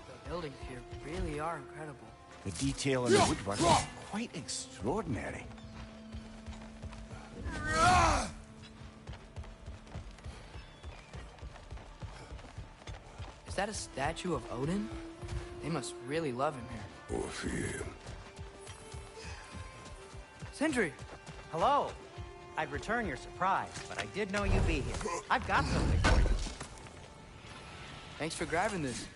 The buildings here really are incredible. The detail in the woodwork is quite extraordinary. Is that a statue of Odin? They must really love him here. Or fear him. Sindri! Hello. I'd return your surprise, but I did know you'd be here. I've got something for you. Thanks for grabbing this.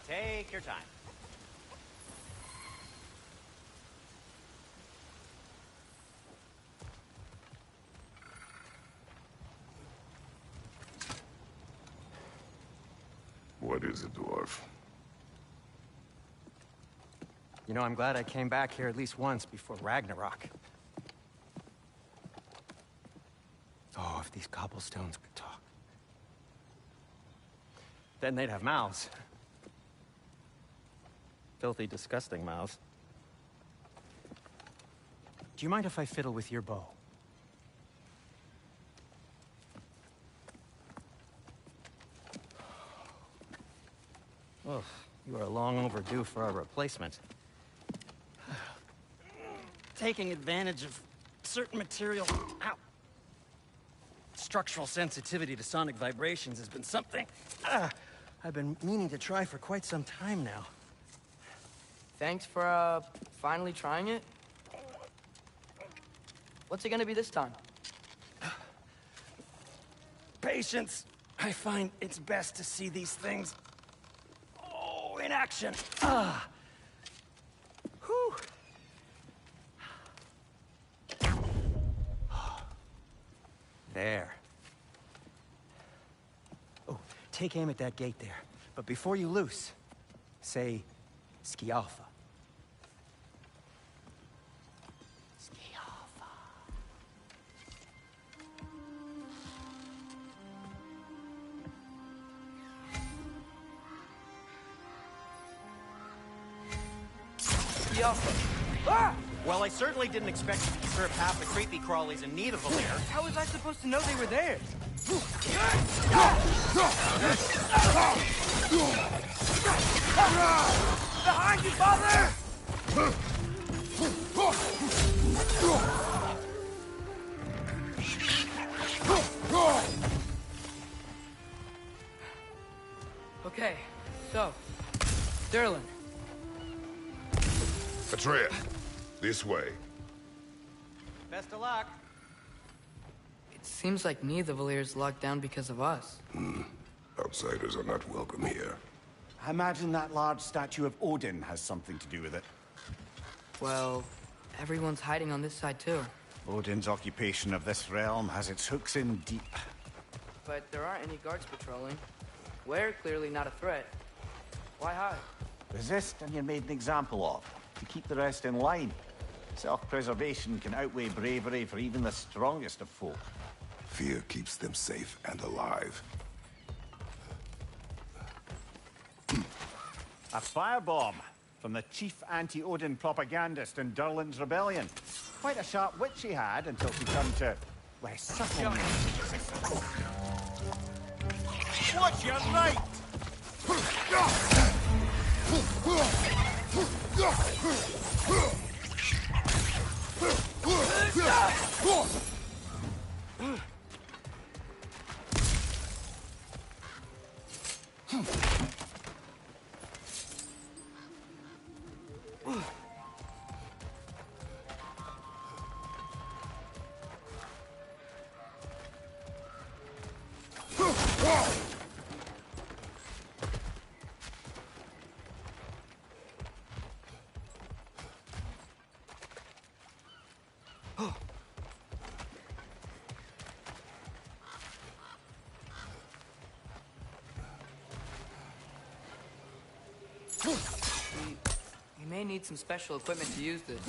Take your time. What is it, dwarf? You know, I'm glad I came back here at least once before Ragnarok. Oh, if these cobblestones could talk. Then they'd have mouths. Filthy, disgusting mouths. Do you mind if I fiddle with your bow? Oh, you are long overdue for a replacement. Taking advantage of certain material. Ow. Structural sensitivity to sonic vibrations has been something I've been meaning to try for quite some time now. Thanks for, finally trying it. What's it gonna be this time? Patience. I find it's best to see these things in action. Whew. There. Oh, take aim at that gate there. But before you loose, say, Skialfa. Skialfa. Skialfa. Ah! Well, I certainly didn't expect to usurp half the creepy crawlies in Nidavellir. How was I supposed to know they were there? Behind you, father! Okay, so, Derlin. Atreya, this way. Best of luck. It seems like neither Valyr's locked down because of us. Outsiders are not welcome here. I imagine that large statue of Odin has something to do with it. Well, everyone's hiding on this side too. Odin's occupation of this realm has its hooks in deep. But there aren't any guards patrolling. We're clearly not a threat. Why hide? Resist and you're made an example of, to keep the rest in line. Self-preservation can outweigh bravery for even the strongest of folk. Fear keeps them safe and alive. A firebomb from the chief anti-Odin propagandist in Durlin's rebellion. Quite a sharp wit she had until she turned to, well, subtle. Watch your right! We may need some special equipment to use this.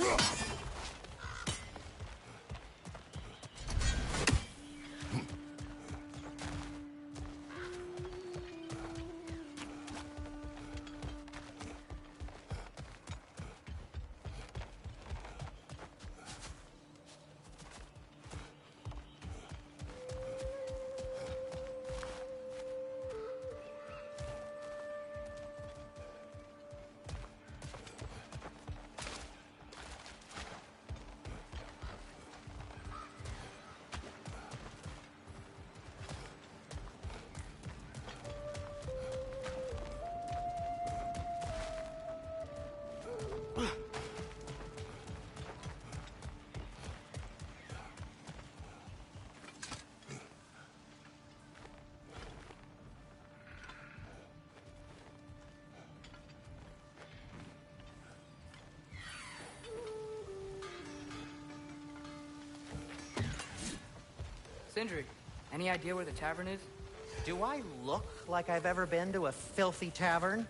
Sindri, any idea where the tavern is? Do I look like I've ever been to a filthy tavern?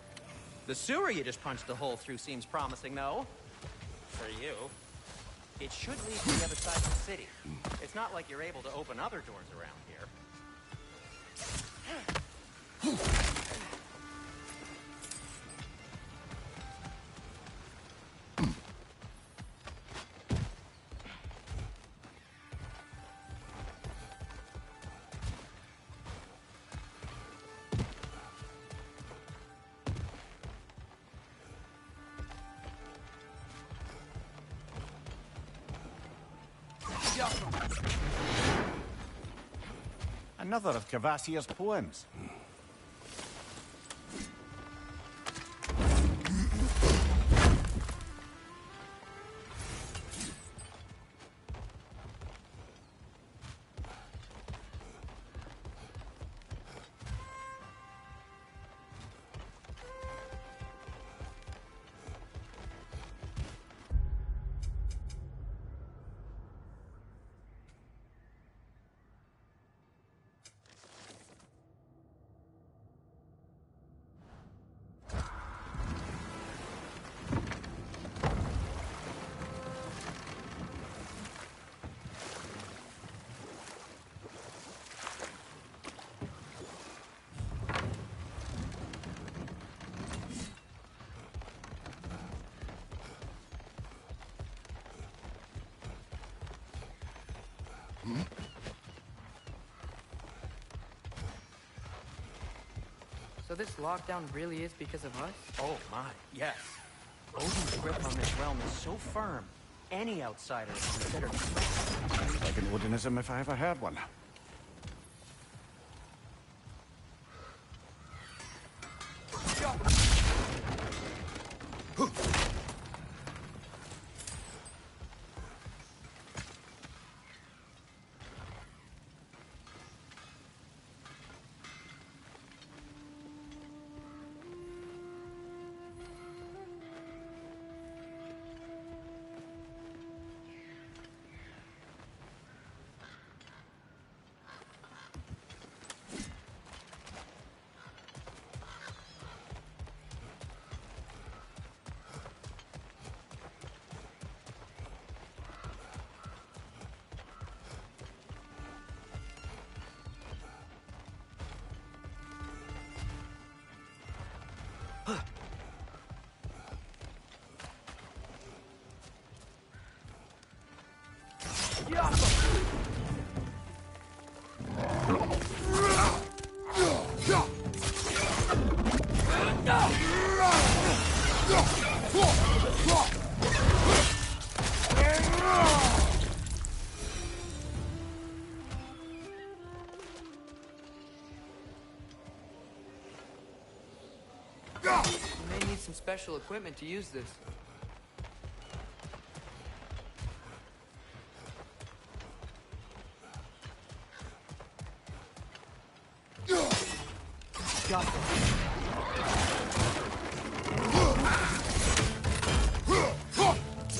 The sewer you just punched a hole through seems promising, though. For you. It should lead to the other side of the city. It's not like you're able to open other doors around here. Another of Kvasir's poems. So this lockdown really is because of us? Oh my, yes. Odin's grip on this realm is so firm, any outsider is considered a threat. Like an Odinism if I ever heard one. You may need some special equipment to use this.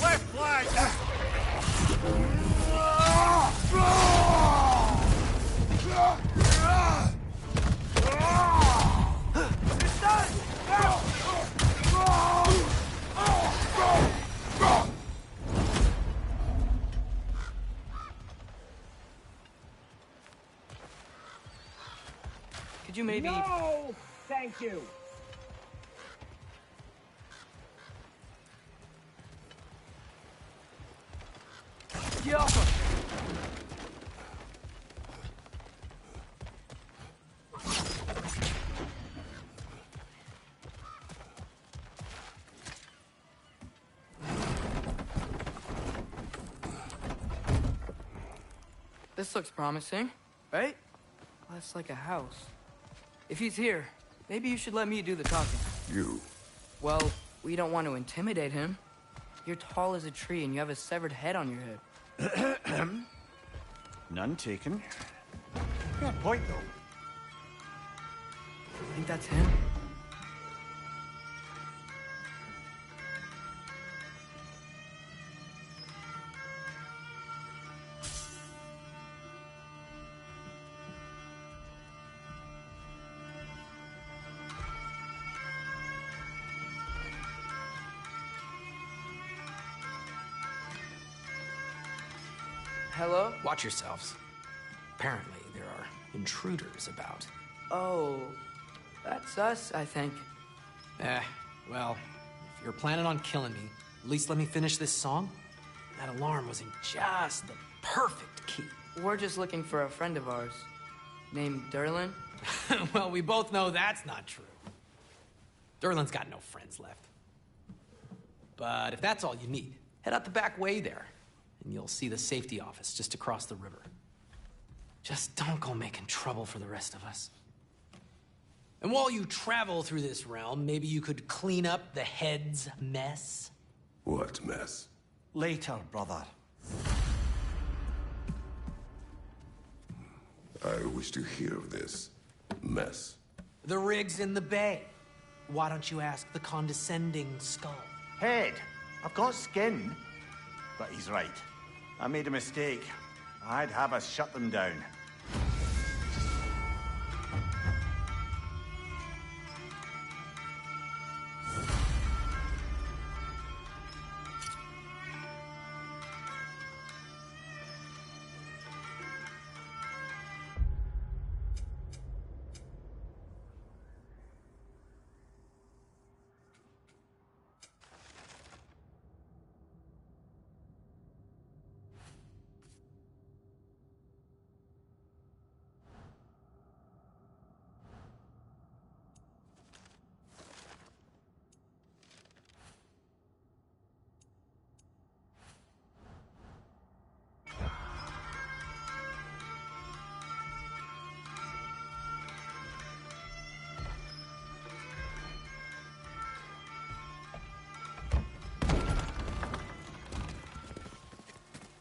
Left flag! Could you maybe... No! Thank you! Get off him! This looks promising, right? That's like a house. If he's here, maybe you should let me do the talking. You. Well, we don't want to intimidate him. You're tall as a tree and you have a severed head on your head. None taken. Fair point, though. I think that's him. Hello? Watch yourselves. Apparently, there are intruders about. Oh, that's us, I think. Well, if you're planning on killing me, at least let me finish this song. That alarm was in just the perfect key. We're just looking for a friend of ours named Derlin. Well, we both know that's not true. Derlin's got no friends left. But if that's all you need, head out the back way there, and you'll see the safety office just across the river. Just don't go making trouble for the rest of us. And while you travel through this realm, maybe you could clean up the head's mess? What mess? Later, brother. I wish to hear of this mess. The rig's in the bay. Why don't you ask the condescending skull? Head, I've got skin. But he's right. I made a mistake. I'd have us shut them down.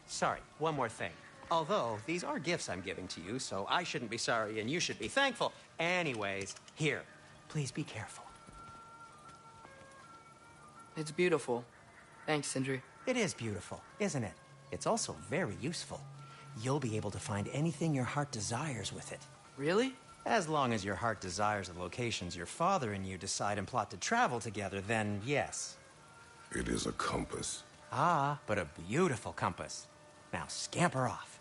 Sorry, one more thing. Although, these are gifts I'm giving to you, so I shouldn't be sorry and you should be thankful. Anyways, here, please be careful. It's beautiful. Thanks, Sindri. It is beautiful, isn't it? It's also very useful. You'll be able to find anything your heart desires with it. Really? As long as your heart desires the locations your father and you decide and plot to travel together, then yes. It is a compass. Ah, but a beautiful compass. Now scamper off.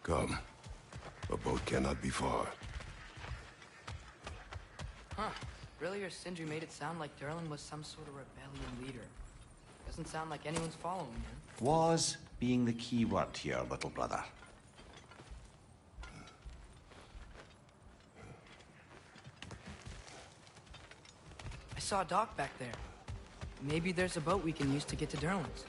Come. A boat cannot be far. Huh. Earlier, Sindri made it sound like Durlin was some sort of rebellion leader. Doesn't sound like anyone's following him. Was being the key word here, little brother. I saw a dock back there. Maybe there's a boat we can use to get to Durlin's.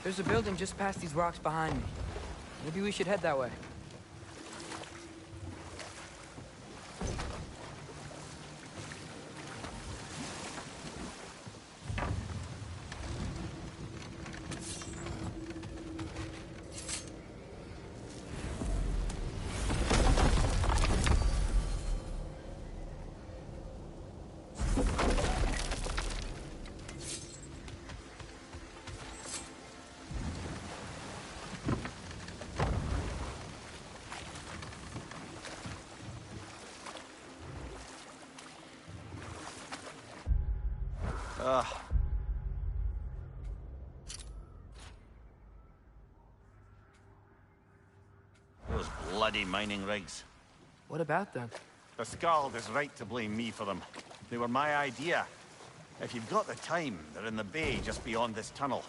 There's a building just past these rocks behind me. Maybe we should head that way. Those bloody mining rigs. What about them? The Skald is right to blame me for them. They were my idea. If you've got the time, they're in the bay just beyond this tunnel.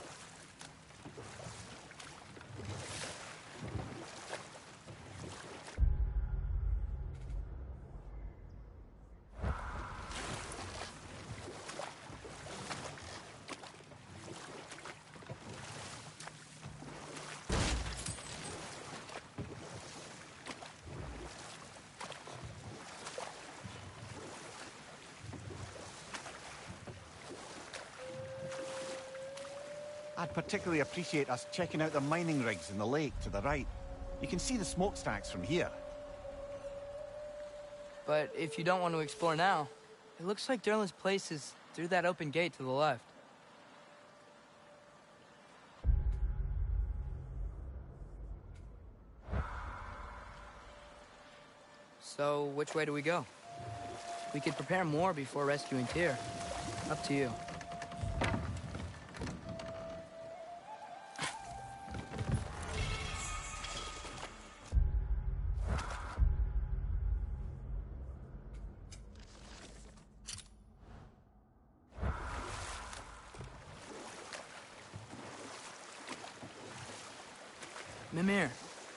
I'd particularly appreciate us checking out the mining rigs in the lake to the right. You can see the smokestacks from here. But if you don't want to explore now, it looks like Durlin's place is through that open gate to the left. So, which way do we go? We could prepare more before rescuing Tyr. Up to you. Mimir,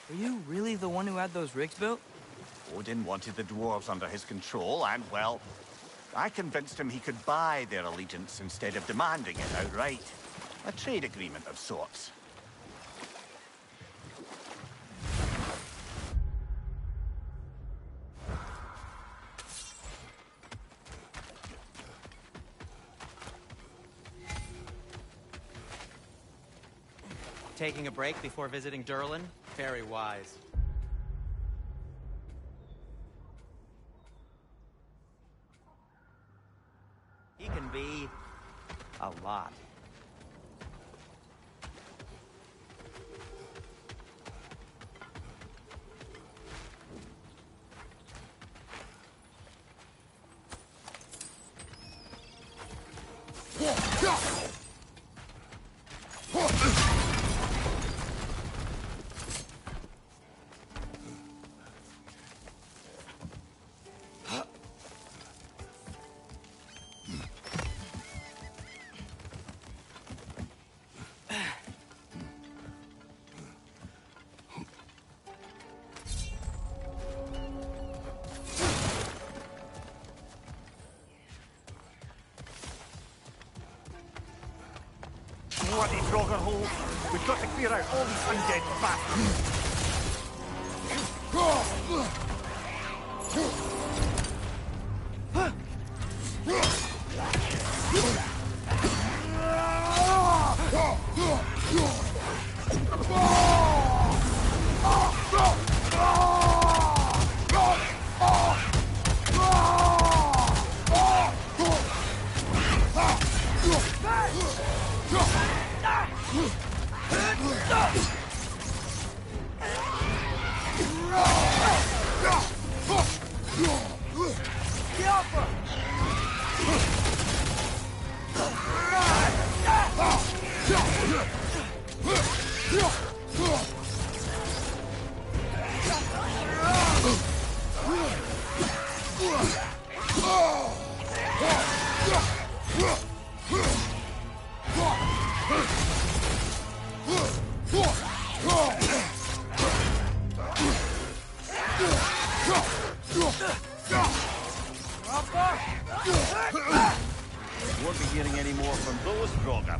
were you really the one who had those rigs built? Odin wanted the dwarves under his control, and, well, I convinced him he could buy their allegiance instead of demanding it outright. A trade agreement of sorts. Taking a break before visiting Durlin? Very wise. He can be a lot. Bloody Grogger hole! We've got to clear out all these undead bastards! Won't be hearing any more from those Grogger.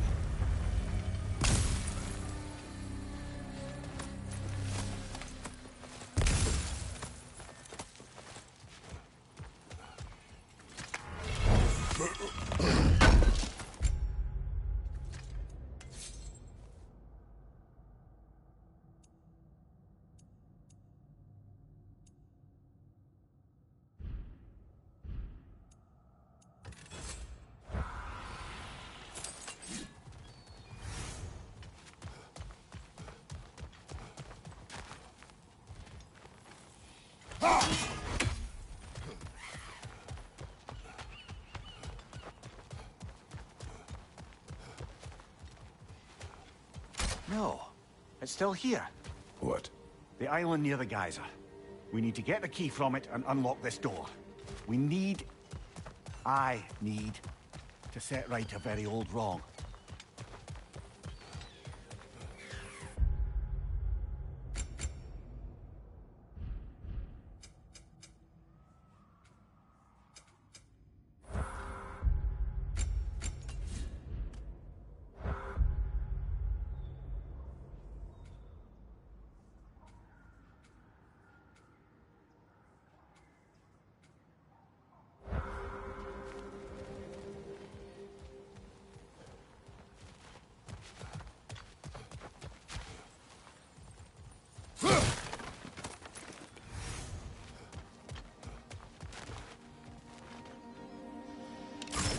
No, it's still here. What? The island near the geyser. We need to get the key from it and unlock this door. I need to set right a very old wrong.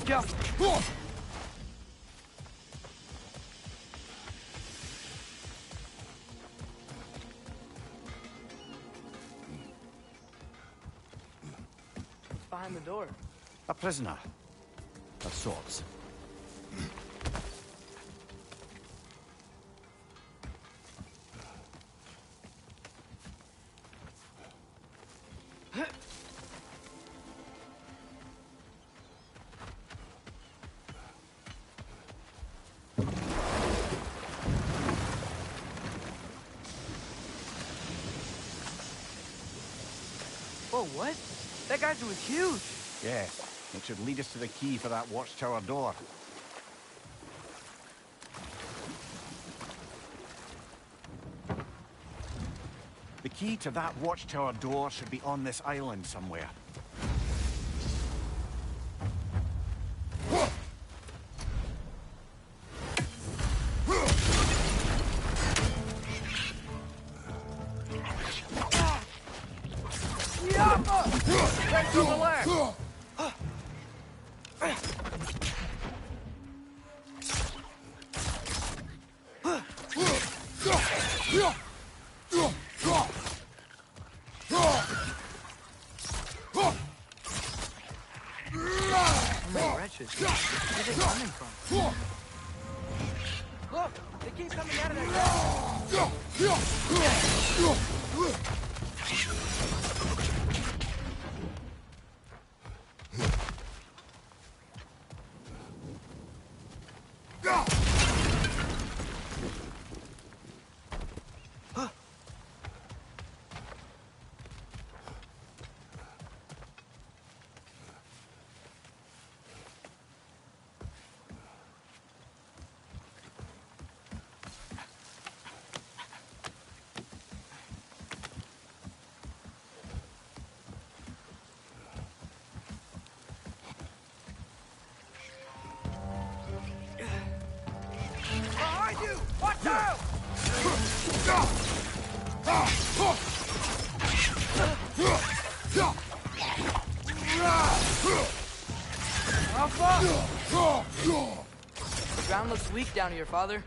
Go! What's behind the door? A prisoner. Of sorts. Whoa, what? That geyser was huge! Yes, it should lead us to the key for that watchtower door. The key to that watchtower door should be on this island somewhere. Check to the left! How many wretches? Where are they coming from? Look! They keep coming out of that Behind you! Watch out! Alpha! The ground looks weak down here, Father.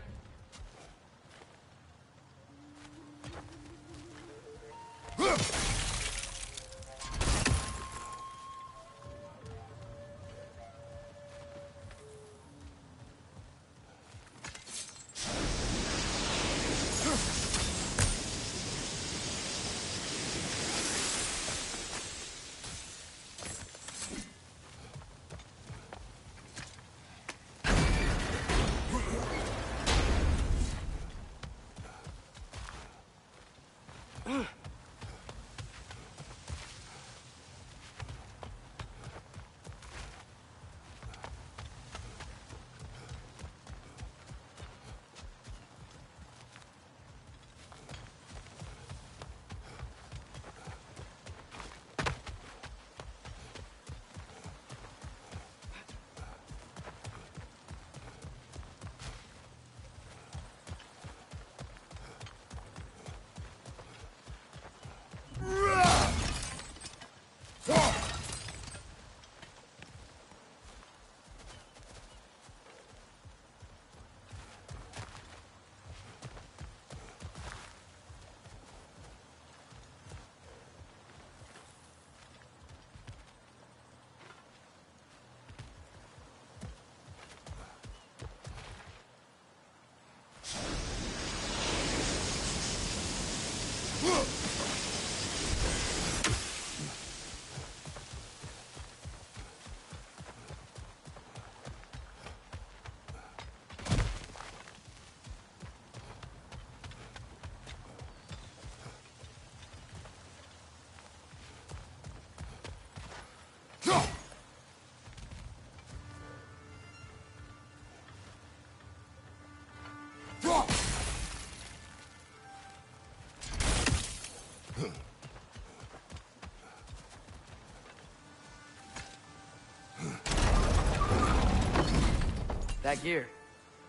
That gear.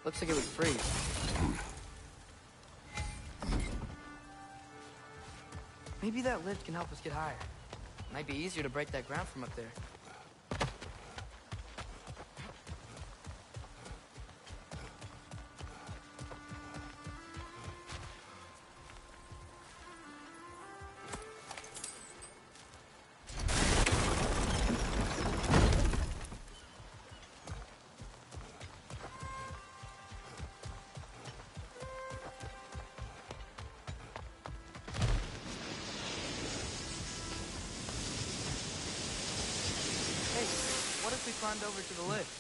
Looks like it would freeze. Maybe that lift can help us get higher. Might be easier to break that ground from up there. What if we climbed over to the lift?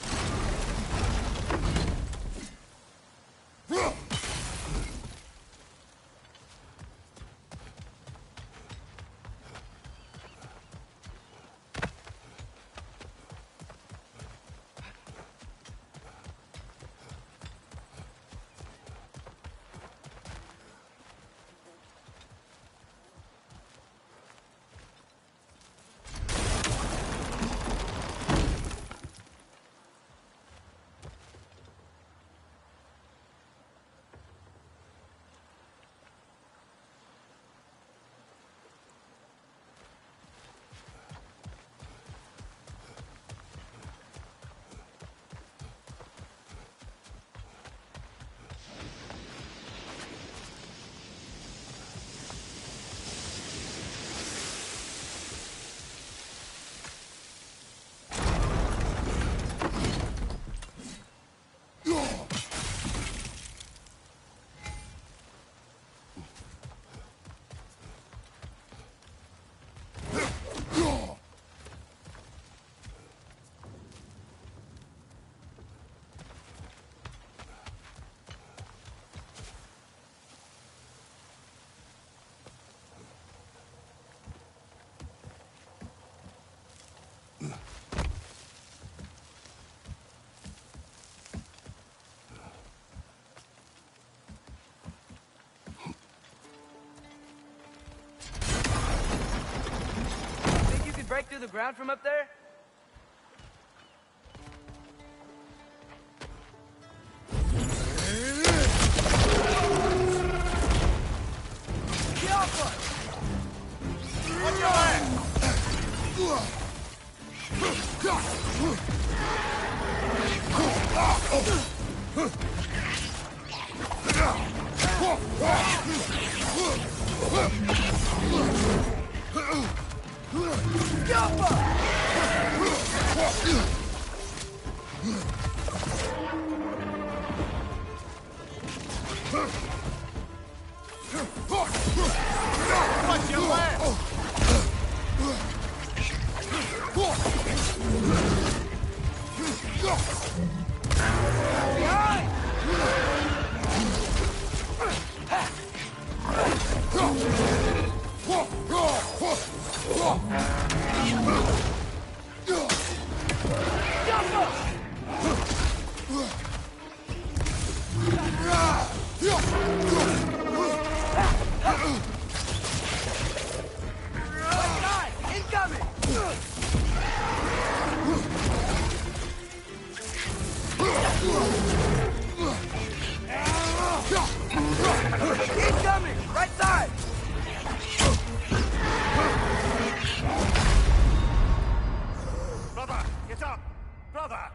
Think you could break through the ground from up there? Get off us! Watch your back! Watch your back! Incoming! Right side! Brother, get up! Brother!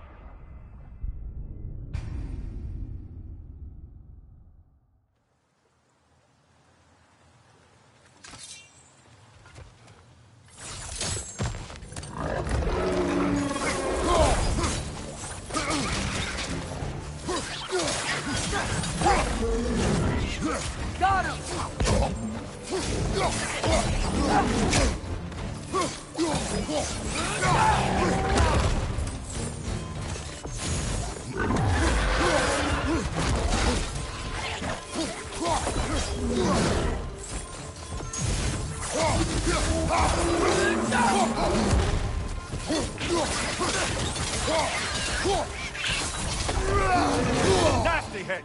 Nasty hit!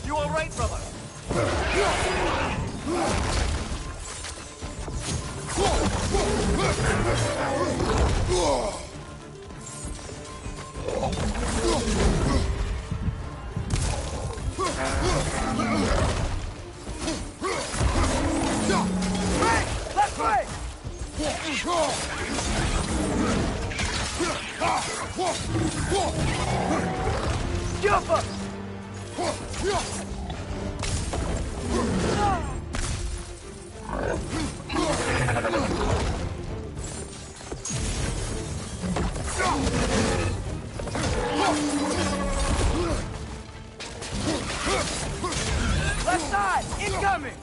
You all right, brother? Left way! Jump up! Left side! Incoming!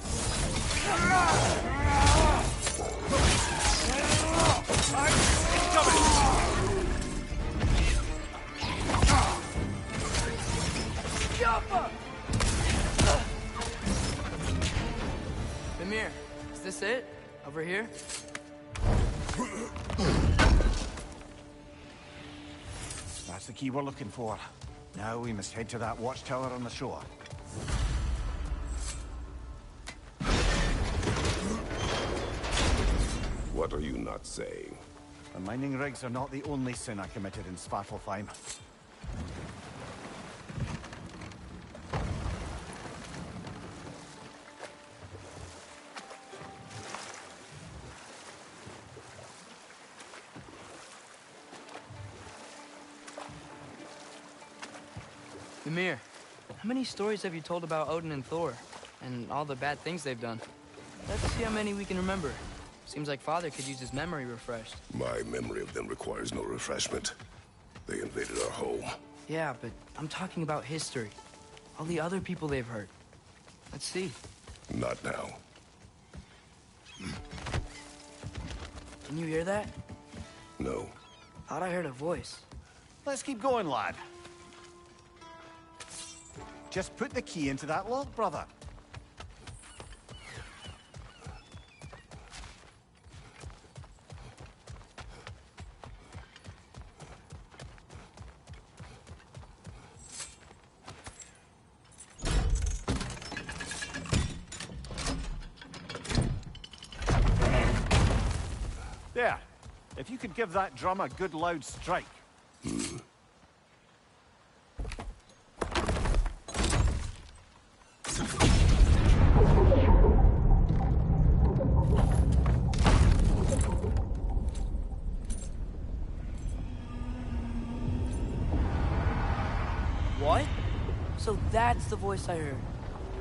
Jump up! Amir, is this it? Over here? That's the key we're looking for. Now we must head to that watchtower on the shore. What are you not saying? The mining rigs are not the only sin I committed in Svartalfheim. Ymir, how many stories have you told about Odin and Thor? And all the bad things they've done? Let's see how many we can remember. Seems like Father could use his memory refreshed. My memory of them requires no refreshment. They invaded our home. Yeah, but I'm talking about history. All the other people they've hurt. Let's see. Not now. Can you hear that? No. Thought I heard a voice. Let's keep going, lad. Just put the key into that lock, brother. There. If you could give that drum a good loud strike. What? So that's the voice I heard.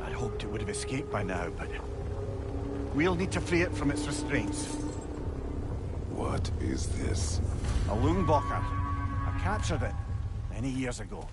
I'd hoped it would have escaped by now, but we'll need to free it from its restraints. What is this? A Lungbocker. I captured it many years ago.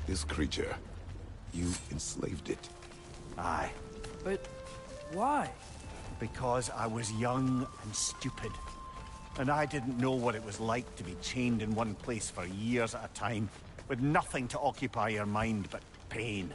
This creature, you enslaved it. Aye. But why? Because I was young and stupid. And I didn't know what it was like to be chained in one place for years at a time, with nothing to occupy your mind but pain.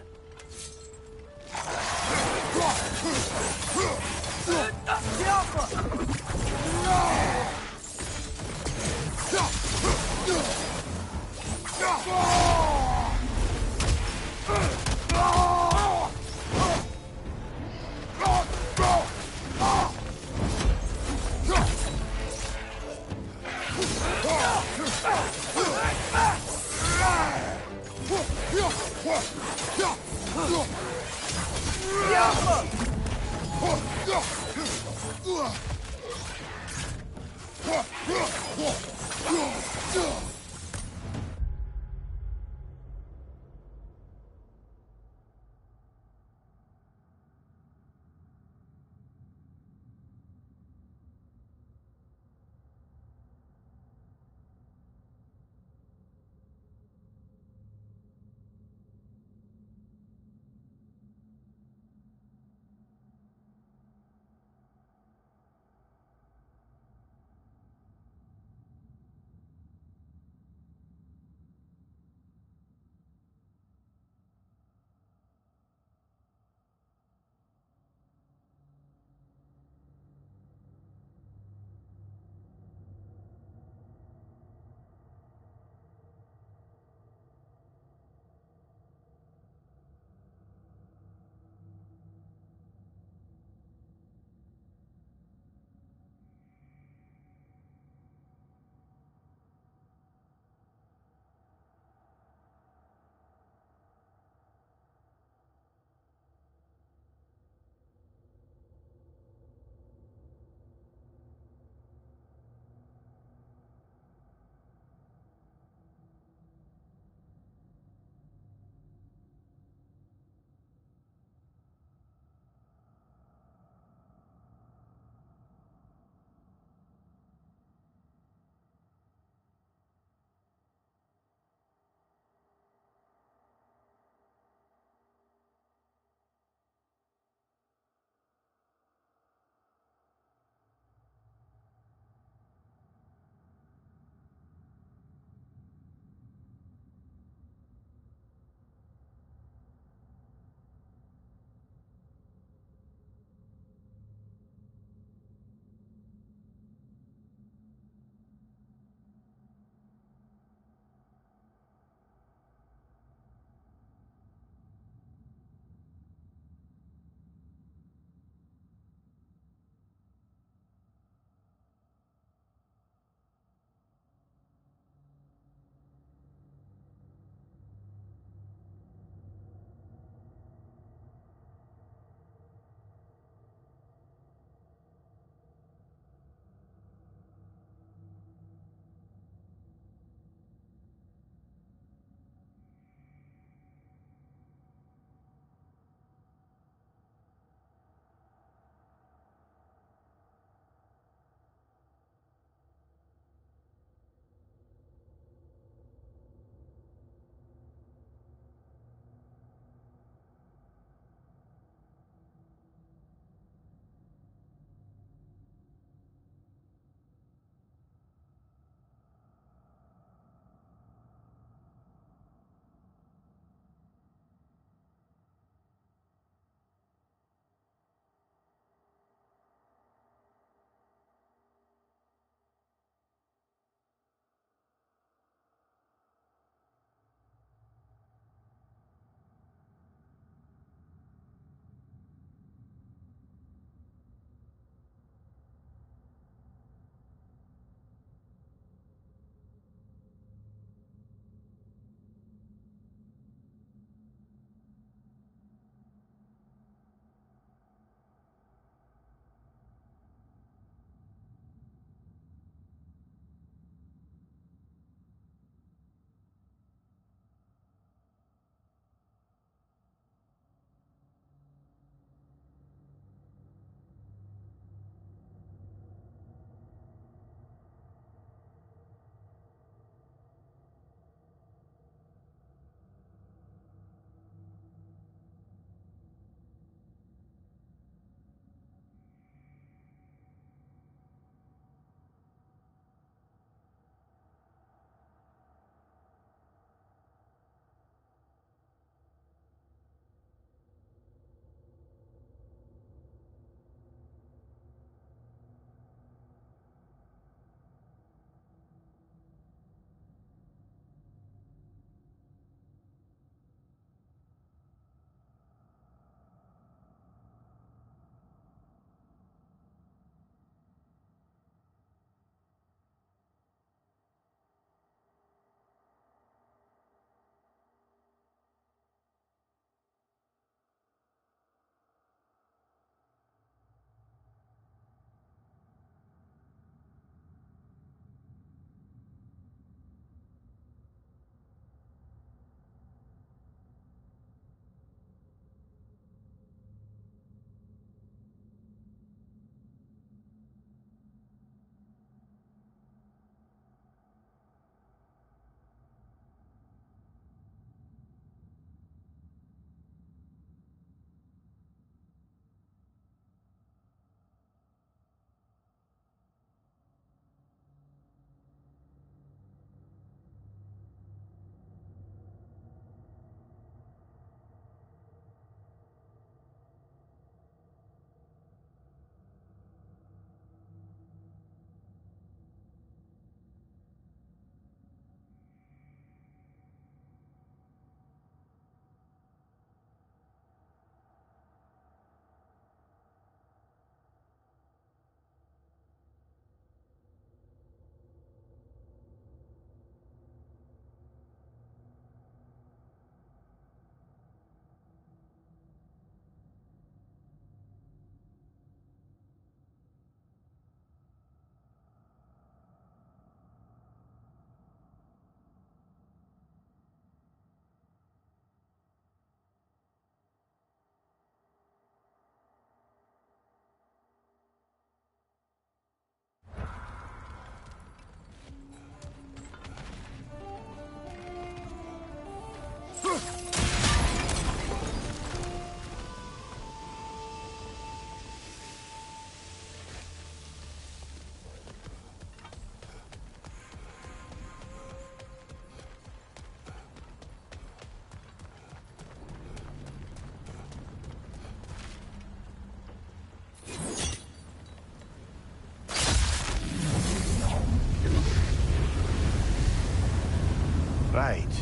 right.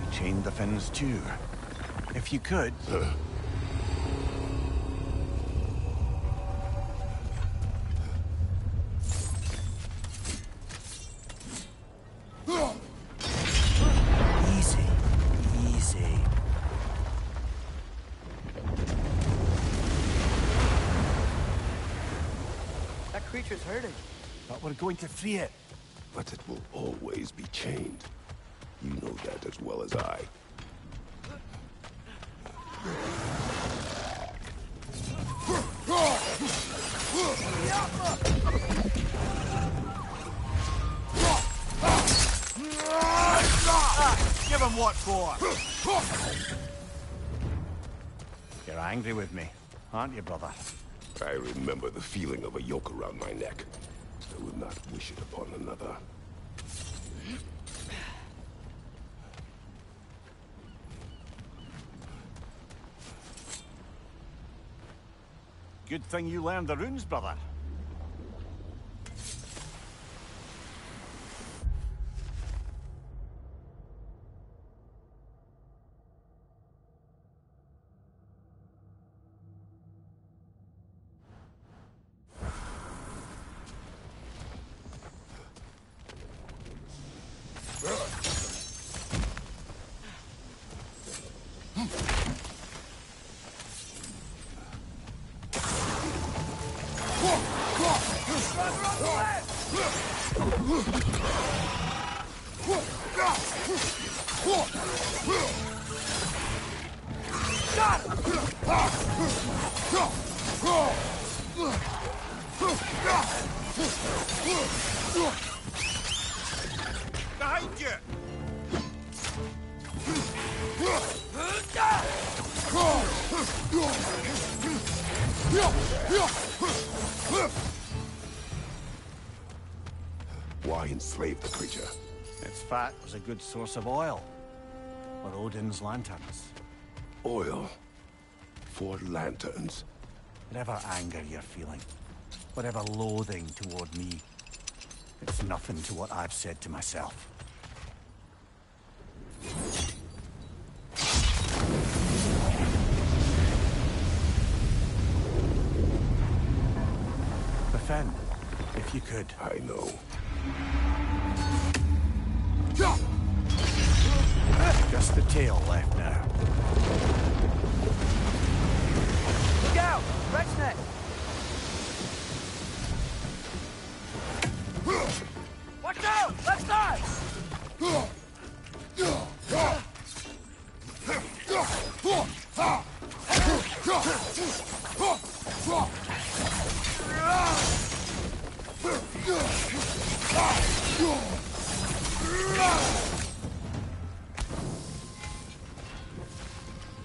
We chained the fins too. If you could... Easy. Easy. That creature's hurting. But we're going to free it. But it will always be chained. You know that as well as I. Give him what for! You're angry with me, aren't you, brother? I remember the feeling of a yoke around my neck. I would not wish it upon another. Good thing you learned the runes, brother. Behind you! Why enslave the creature? Its fat was a good source of oil. For Odin's lanterns. Oil. For lanterns. Whatever anger you're feeling, whatever loathing toward me, it's nothing to what I've said to myself. Defend, if you could. I know. Just the tail left now. Look out! Rex neck! Watch out! Left side!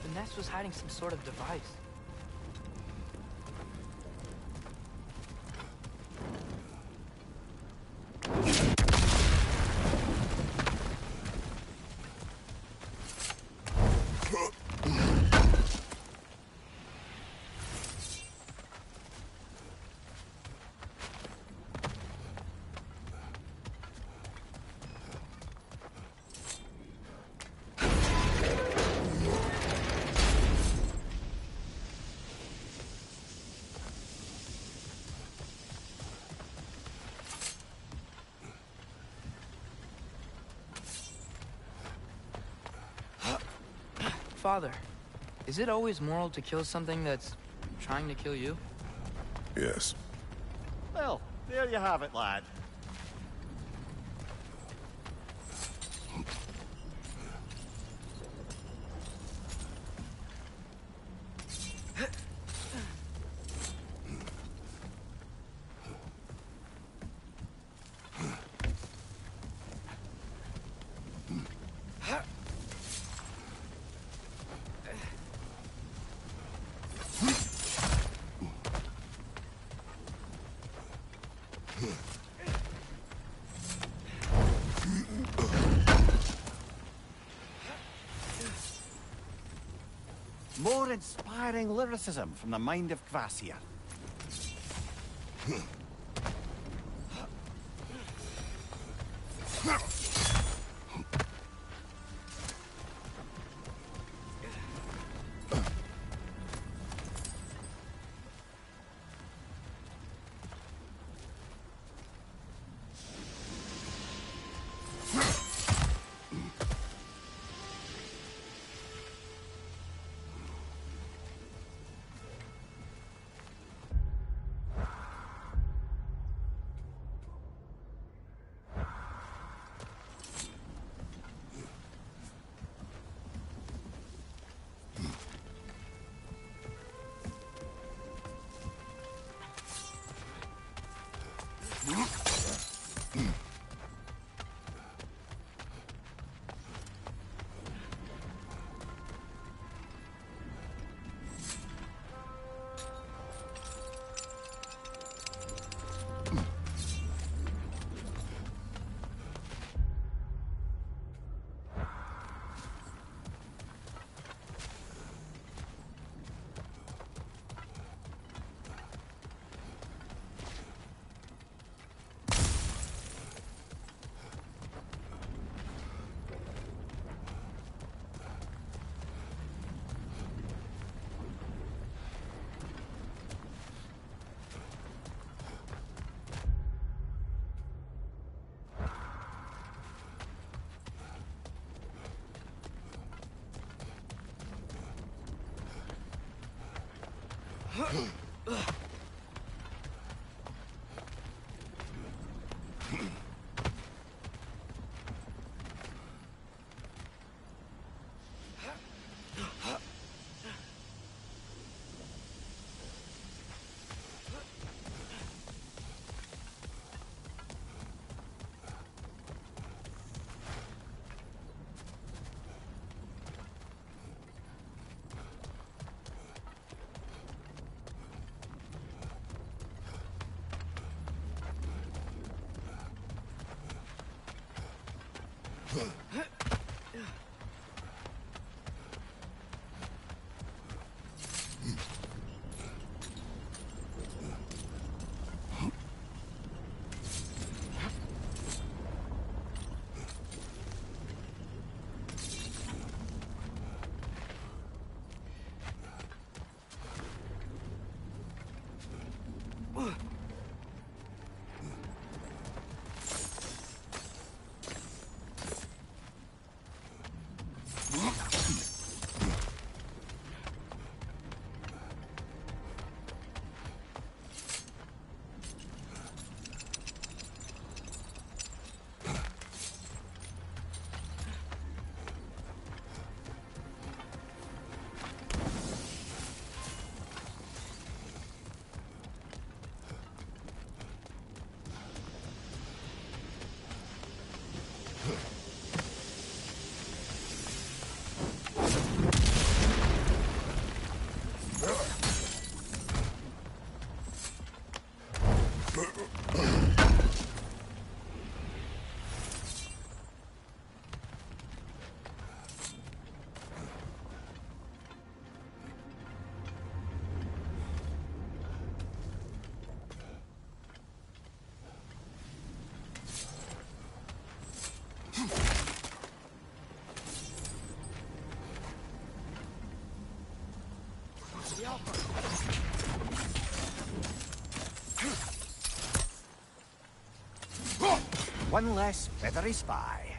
The nest was hiding some sort of device. Father, is it always moral to kill something that's trying to kill you? Yes. Well, there you have it, lad. More inspiring lyricism from the mind of Kvasir. One less feathery spy.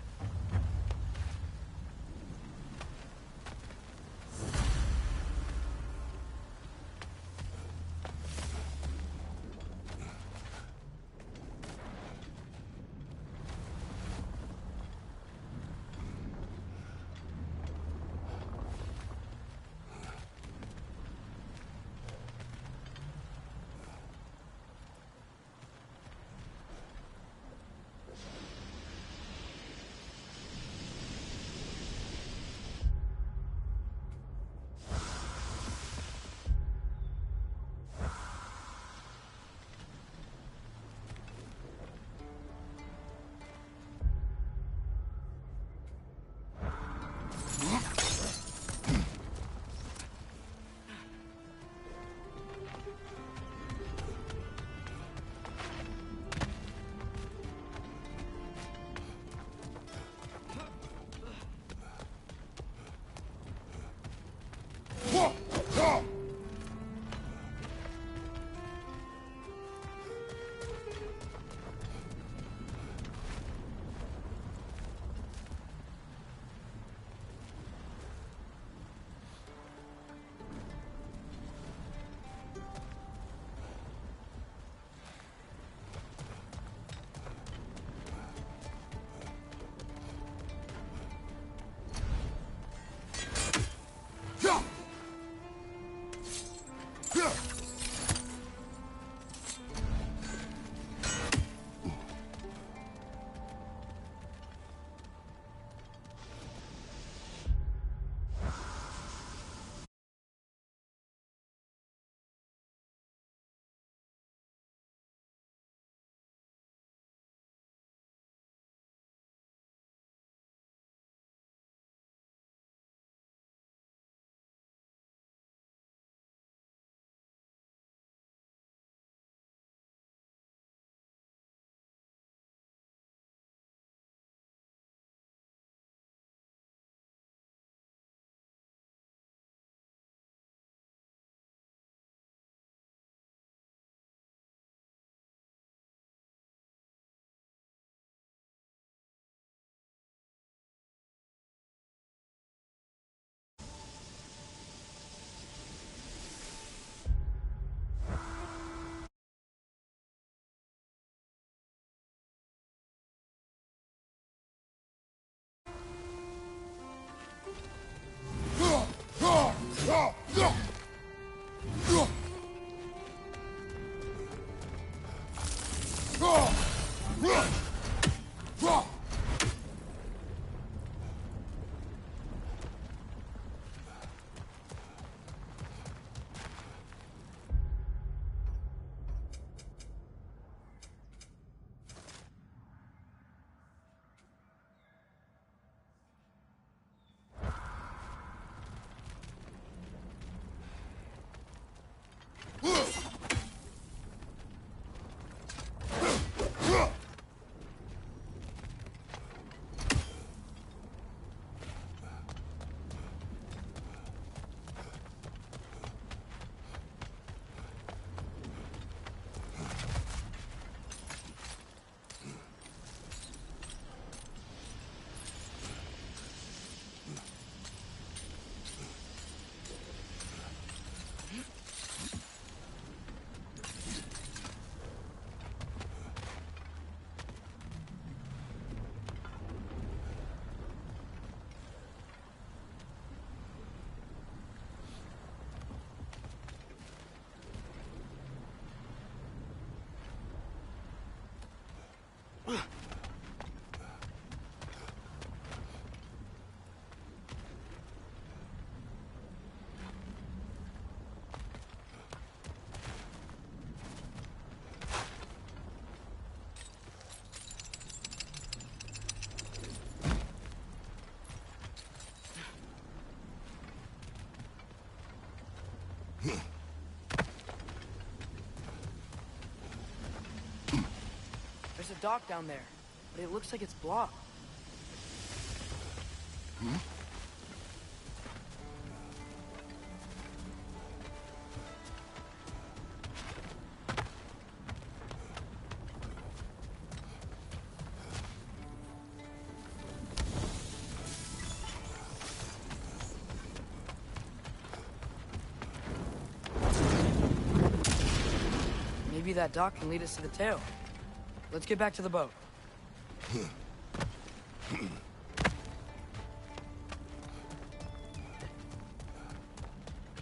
dock down there, but it looks like it's blocked. Maybe that dock can lead us to the tail. Let's get back to the boat. You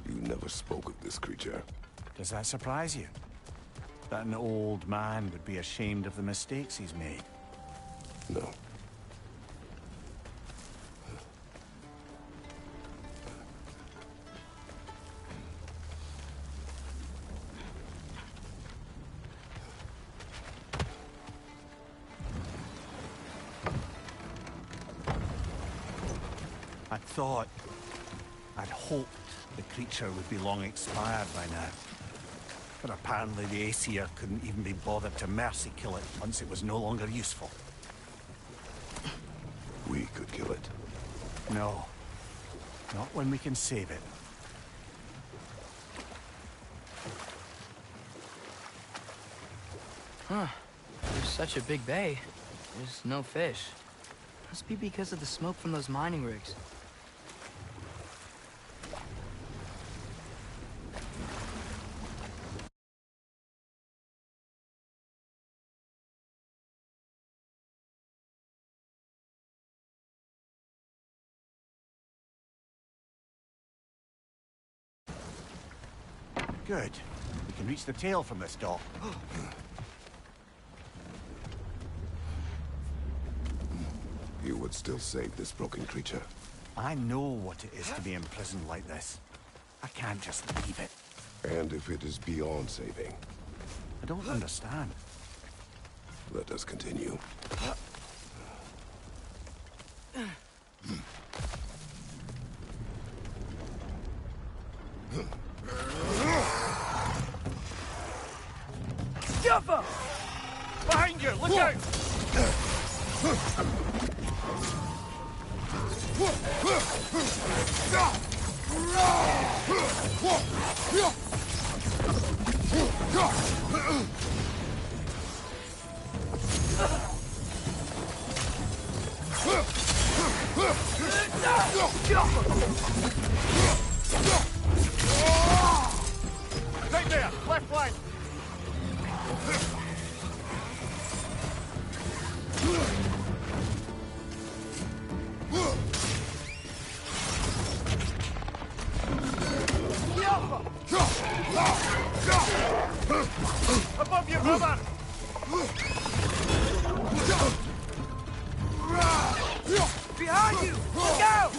never spoke of this creature. Does that surprise you? That an old man would be ashamed of the mistakes he's made? No. I'd hoped the creature would be long expired by now. But apparently the Aesir couldn't even be bothered to mercy kill it once it was no longer useful. We could kill it. No. Not when we can save it. Huh. There's such a big bay. There's no fish. Must be because of the smoke from those mining rigs. Good. We can reach the tail from this dock. You would still save this broken creature. I know what it is to be imprisoned like this. I can't just leave it. And if it is beyond saving, I don't understand. let us continue. Jumper! Behind you! Look out! Right there! Left flank! Above you, brother! Behind you! Look out!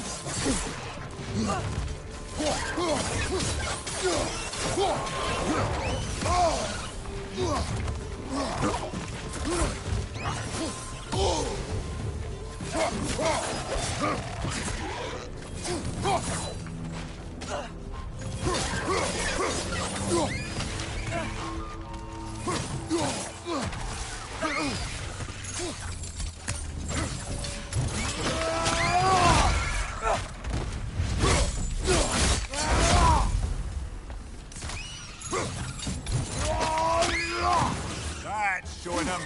That's showing him.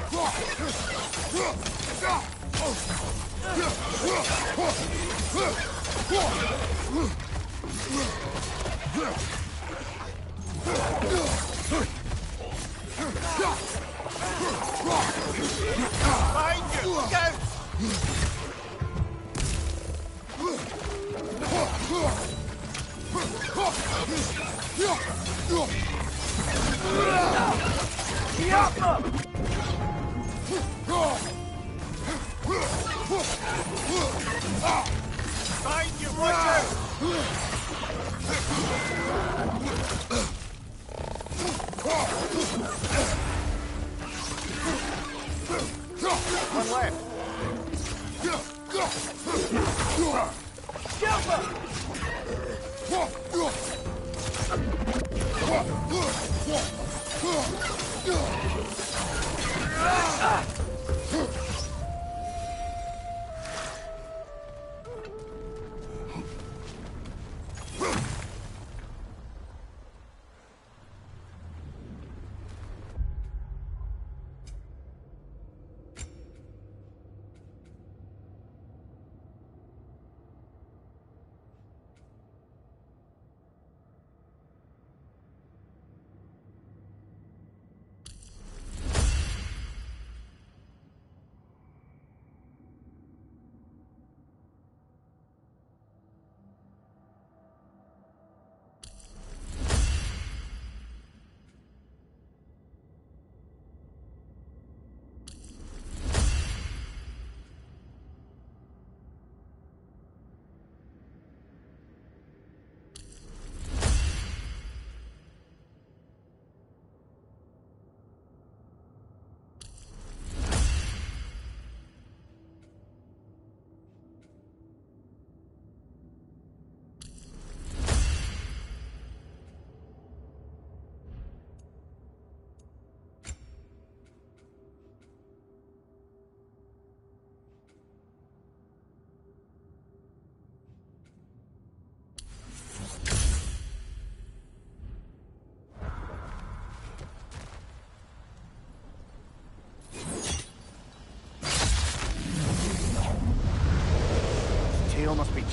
Behind you! Look out! Behind you! Watch out! One left.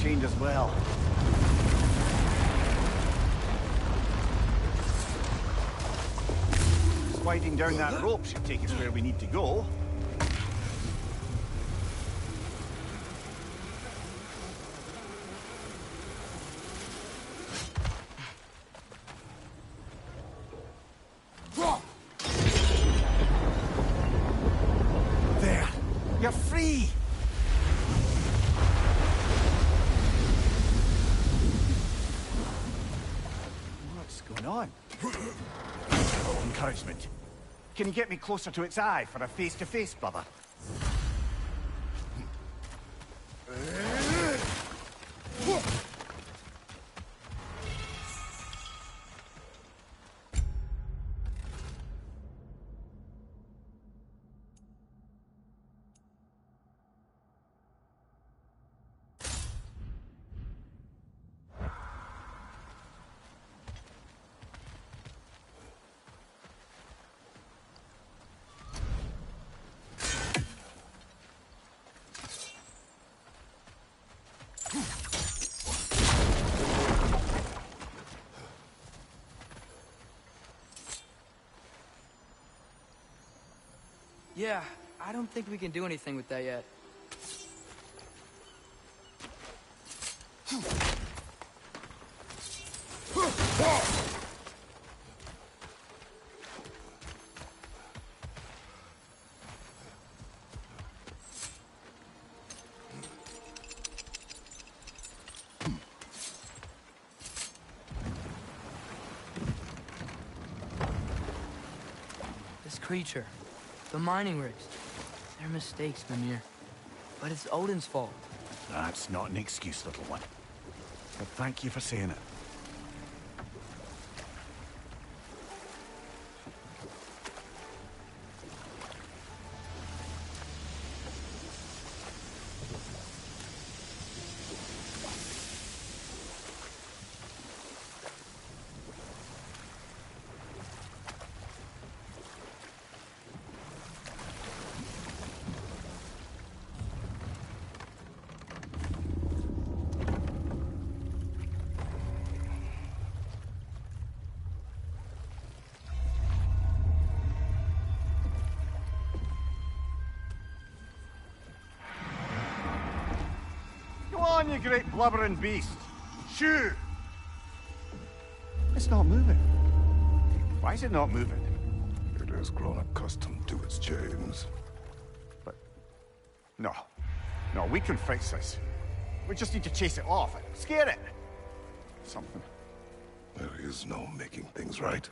chained as well. Sliding down that rope should take us where we need to go. There! You're free! What's going on? Encouragement. Can you get me closer to its eye for a face-to-face, brother? Yeah, I don't think we can do anything with that yet. This creature. The mining rigs. They're mistakes, Mimir. But it's Odin's fault. That's not an excuse, little one. But thank you for saying it. Go on, you great blubbering beast. Shoo! It's not moving. Why is it not moving? It has grown accustomed to its chains. But... No. No, we can fix this. We just need to chase it off and scare it. Something. There is no making things right.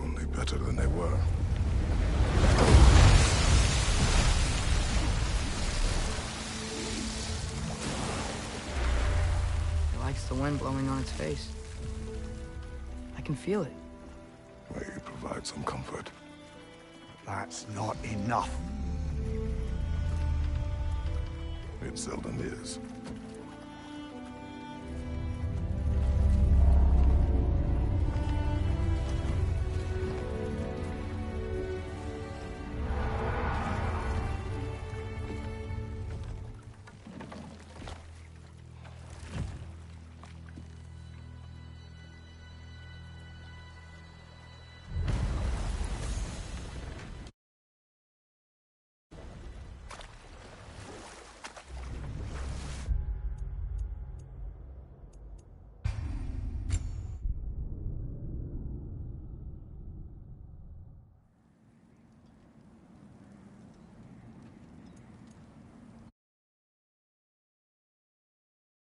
Only better than they were. It likes the wind blowing on its face. I can feel it. May provide some comfort. That's not enough. It seldom is.